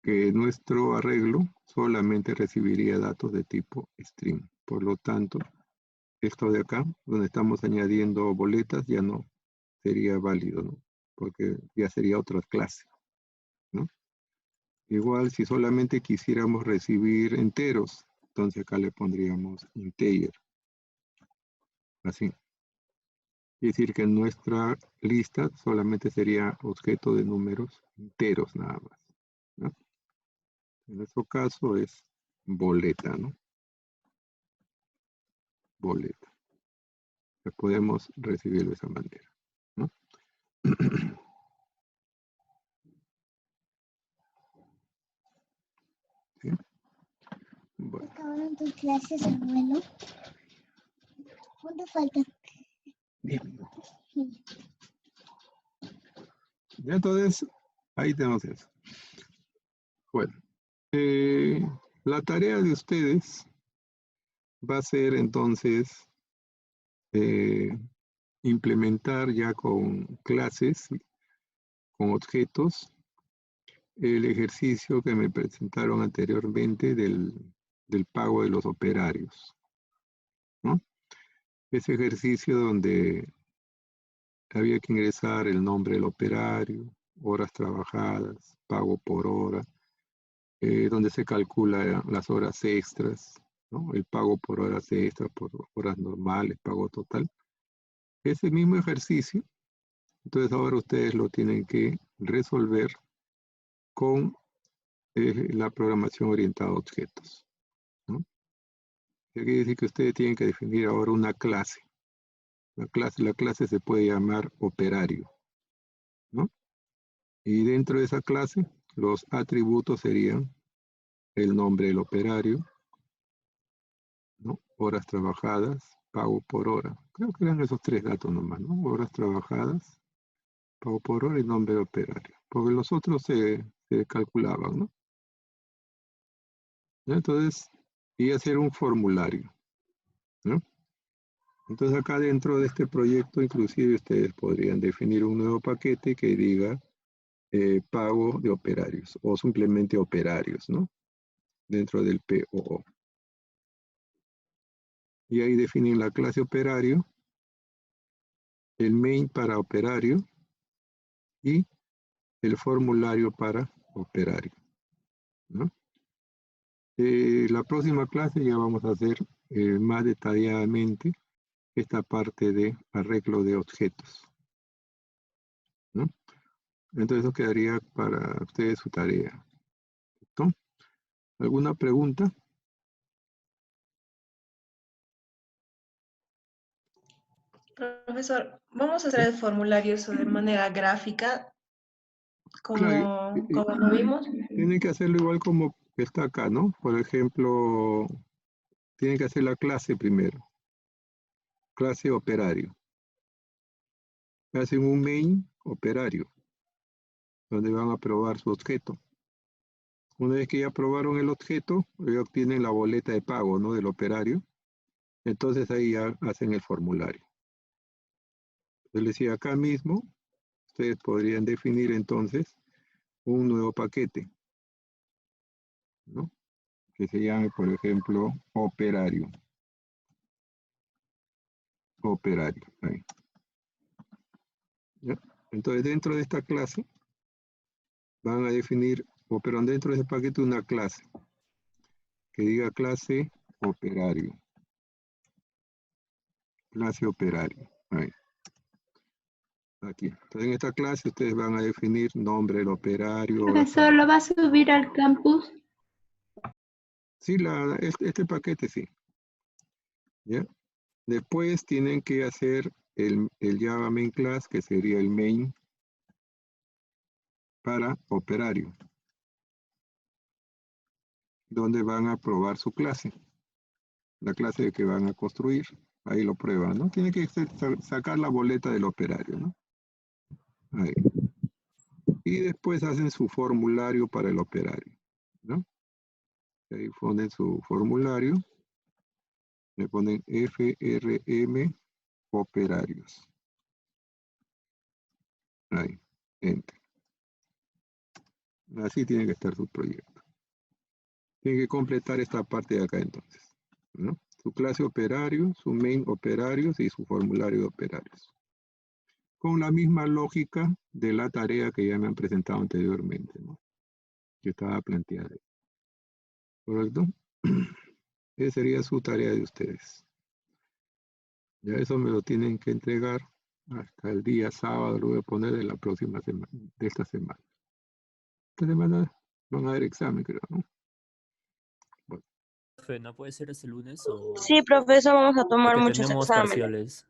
que nuestro arreglo solamente recibiría datos de tipo string. Por lo tanto, esto de acá, donde estamos añadiendo boletas, ya no sería válido, ¿no? Porque ya sería otra clase, ¿no? Igual si solamente quisiéramos recibir enteros, entonces acá le pondríamos integer. Así. Es decir, que en nuestra lista solamente sería objeto de números enteros nada más, ¿no? En nuestro caso es boleta, ¿no? Boleta. Que podemos recibir de esa manera, ¿no? ¿Sí? Bueno. ¿Acabaron tus clases, abuelo? ¿Cuánto falta? 10 minutos. Sí. Ya entonces, ahí tenemos eso. Bueno, la tarea de ustedes va a ser entonces implementar ya con clases, con objetos, el ejercicio que me presentaron anteriormente del pago de los operarios, ¿no? Ese ejercicio donde había que ingresar el nombre del operario, horas trabajadas, pago por hora, donde se calcula las horas extras, ¿no? El pago por horas extras, por horas normales, pago total. Ese mismo ejercicio, entonces ahora ustedes lo tienen que resolver con la programación orientada a objetos, ¿no? Quiere decir que ustedes tienen que definir ahora una clase. La clase se puede llamar operario, ¿no? Y dentro de esa clase, los atributos serían el nombre del operario, ¿no? Horas trabajadas, pago por hora. Creo que eran esos 3 datos nomás, ¿no? Horas trabajadas, pago por hora y nombre del operario. Porque los otros se calculaban, ¿no? Entonces, y hacer un formulario, ¿no? Entonces acá dentro de este proyecto, inclusive ustedes podrían definir un nuevo paquete que diga pago de operarios o simplemente operarios, ¿no? Dentro del POO. Y ahí definen la clase operario, el main para operario y el formulario para operario, ¿no? La próxima clase ya vamos a hacer más detalladamente esta parte de arreglo de objetos, ¿no? Entonces eso quedaría para ustedes su tarea, ¿no? ¿Alguna pregunta? Profesor, vamos a hacer el formulario eso de manera gráfica, Claro, como lo vimos. tienen que hacerlo igual como está acá, ¿no? Por ejemplo, tienen que hacer la clase primero, clase operario. Hacen un main operario, donde van a probar su objeto. Una vez que ya probaron el objeto, ya obtienen la boleta de pago, ¿no? Del operario. Entonces ahí ya hacen el formulario. Yo les decía acá mismo, ustedes podrían definir entonces un nuevo paquete, ¿no? Que se llame, por ejemplo, operario. Operario. Ahí. ¿Ya? Entonces dentro de esta clase van a definir, pero dentro de ese paquete una clase que diga clase operario. Clase operario. Ahí. Aquí. Entonces en esta clase ustedes van a definir nombre del operario. Profesor, ¿lo va a subir al campus? Sí, este paquete sí. ¿Ya? Después tienen que hacer el Java main class, que sería el main para operario, donde van a probar su clase, la clase que van a construir. Ahí lo prueban, ¿no? Tienen que sacar la boleta del operario, ¿no? Ahí. Y después hacen su formulario para el operario, ¿no? Ahí ponen su formulario, le ponen FRM operarios. Ahí, enter. Así tiene que estar su proyecto. Tiene que completar esta parte de acá entonces, ¿no? Su clase operario, su main operarios y su formulario de operarios. Con la misma lógica de la tarea que ya me han presentado anteriormente, ¿no? Que estaba planteada ahí. ¿Correcto? Esa sería su tarea de ustedes. Ya eso me lo tienen que entregar hasta el día sábado, lo voy a poner de la próxima semana, de esta semana. Esta semana van a haber examen, creo, ¿no? Bueno, Profe, ¿no puede ser ese lunes o...? Sí, profesor, vamos a tomar Porque muchos tenemos exámenes. parciales.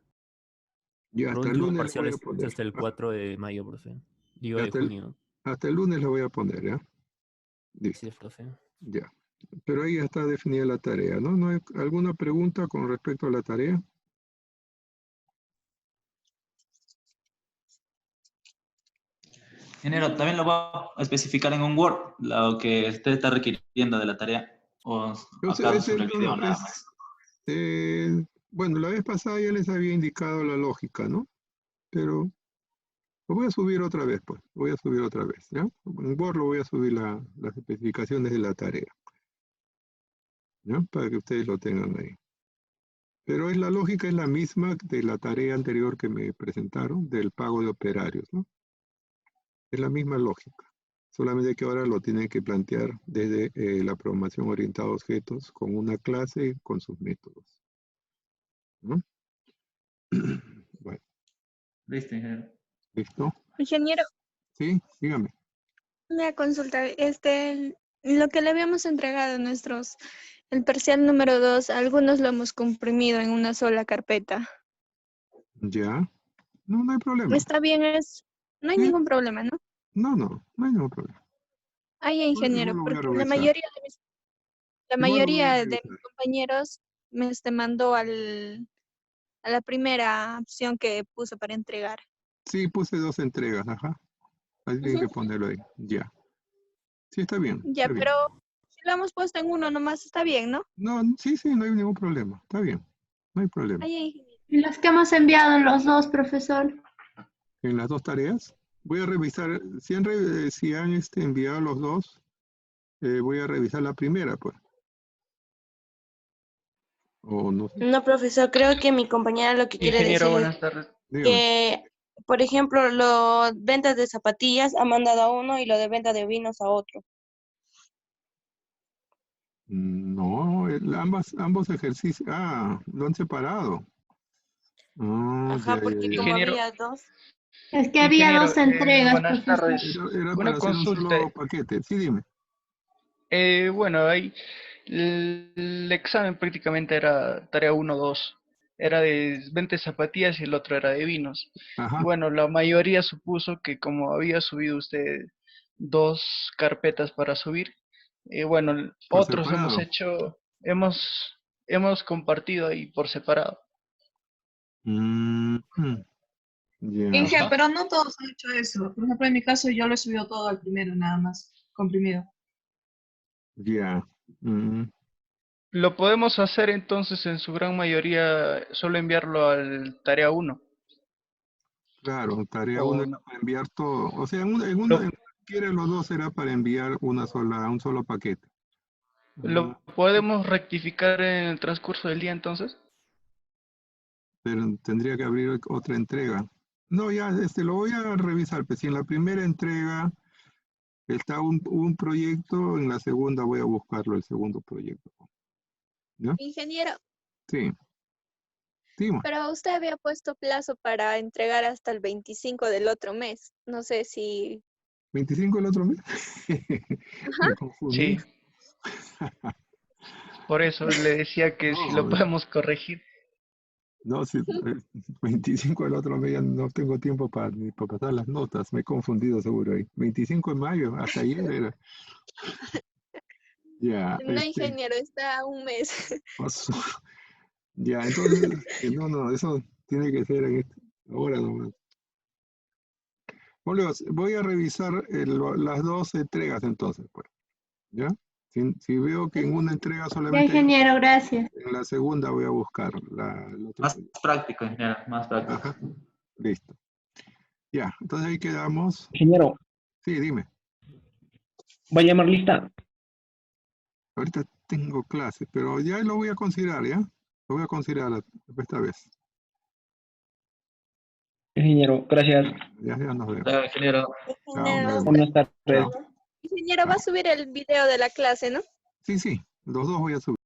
y Por hasta el último, lunes lo voy a parciales es poner. hasta el 4 de mayo, profe. Digo, de Hasta el, junio. hasta el lunes lo voy a poner, ¿ya? Sí, Listo, profe. ya. Pero ahí ya está definida la tarea, ¿no? ¿No hay alguna pregunta con respecto a la tarea? Ingeniero, también lo va a especificar en un Word, lo que usted está requiriendo de la tarea, o acaso se requirió nada más. Bueno, la vez pasada ya les había indicado la lógica, ¿no? Pero lo voy a subir otra vez, pues. Voy a subir otra vez, ¿ya? En Word lo voy a subir las especificaciones de la tarea, ¿ya? Para que ustedes lo tengan ahí. Pero la lógica es la misma de la tarea anterior que me presentaron, del pago de operarios, ¿no? Es la misma lógica. Solamente que ahora lo tienen que plantear desde la programación orientada a objetos con una clase con sus métodos, ¿no? Bueno, Listo, ingeniero. ¿listo? Ingeniero, Sí, dígame. Una consulta, lo que le habíamos entregado el parcial número 2, algunos lo hemos comprimido en una sola carpeta. ¿Ya? No, no hay problema. ¿Está bien? No hay Sí. ningún problema, ¿no? No hay ningún problema. Ay, ingeniero, Igual lo voy a porque la revisar. mayoría de mis, la Igual lo voy a mayoría de revisar. mis compañeros me mandó a la primera opción que puso para entregar. Sí, puse 2 entregas, ajá. Ahí tienen que ponerlo ahí. Ya. Sí, está bien. Ya, Está bien. pero si lo hemos puesto en uno nomás, está bien, ¿no? No, sí, no hay ningún problema. Está bien. No hay problema. Ay, ingeniero. Los que hemos enviado los dos, profesor. En las 2 tareas, voy a revisar. Si han enviado los 2, voy a revisar la primera, pues. O no sé. No, profesor, creo que mi compañera lo que quiere Ingeniero, decir buenas es tardes. Dígame. que, por ejemplo, los ventas de zapatillas ha mandado a uno y lo de venta de vinos a otro. No, ambos ejercicios. Lo han separado. Ajá, porque como Ingeniero. había dos. Es que había Ingeniero, dos entregas, buenas profesor. tardes. Era Una para hacer un consulta. solo paquete. Sí, dime. Bueno, ahí el examen prácticamente era tarea 1-2. Era de 20 zapatillas y el otro era de vinos. Ajá. Y bueno, la mayoría supuso que como había subido usted 2 carpetas para subir, bueno, Por otros separado. hemos compartido ahí por separado. Ya. Inge, Ajá. pero no todos han hecho eso. Por ejemplo, en mi caso yo lo he subido todo al primero, nada más, comprimido. Ya. Lo podemos hacer entonces en su gran mayoría, solo enviarlo al tarea 1. Claro, tarea O 1 era no. para enviar todo. O sea, en Lo, cualquiera de los 2 era para enviar un solo paquete. ¿Lo podemos rectificar en el transcurso del día entonces? Pero tendría que abrir otra entrega. No, ya, lo voy a revisar. Pues si en la primera entrega está un proyecto, en la segunda voy a buscarlo, el segundo proyecto. ¿Ya? Ingeniero, Sí. Sí, pero usted había puesto plazo para entregar hasta el 25 del otro mes. No sé si... 25 el otro mes. Ajá. Me confundí. Sí, por eso le decía que si lo No, podemos corregir. no, si 25 el otro mes ya no tengo tiempo ni para pasar las notas. Me he confundido seguro ahí. 25 de mayo, hasta ayer era. Ya, No, ingeniero, está a un mes. pasó. Ya, entonces, no, eso tiene que ser ahora nomás. Julio, voy a revisar las 2 entregas entonces, pues. ¿Ya? Si veo que en una entrega Ya, solamente ingeniero, gracias. en la segunda voy a buscar el otro Más proyecto. práctico, ingeniero, más práctico. Ajá, listo. Ya, entonces ahí quedamos. Ingeniero, Sí, dime. ¿va a llamar lista? Ahorita tengo clases, pero ya lo voy a considerar, ¿ya? Lo voy a considerar esta vez. Ingeniero, gracias. Ya nos vemos. Ingeniero. Chao, nos Ingeniero, vemos. Buenas tardes. Chao. ingeniero, va a subir el video de la clase, ¿no? Sí, los 2 voy a subir.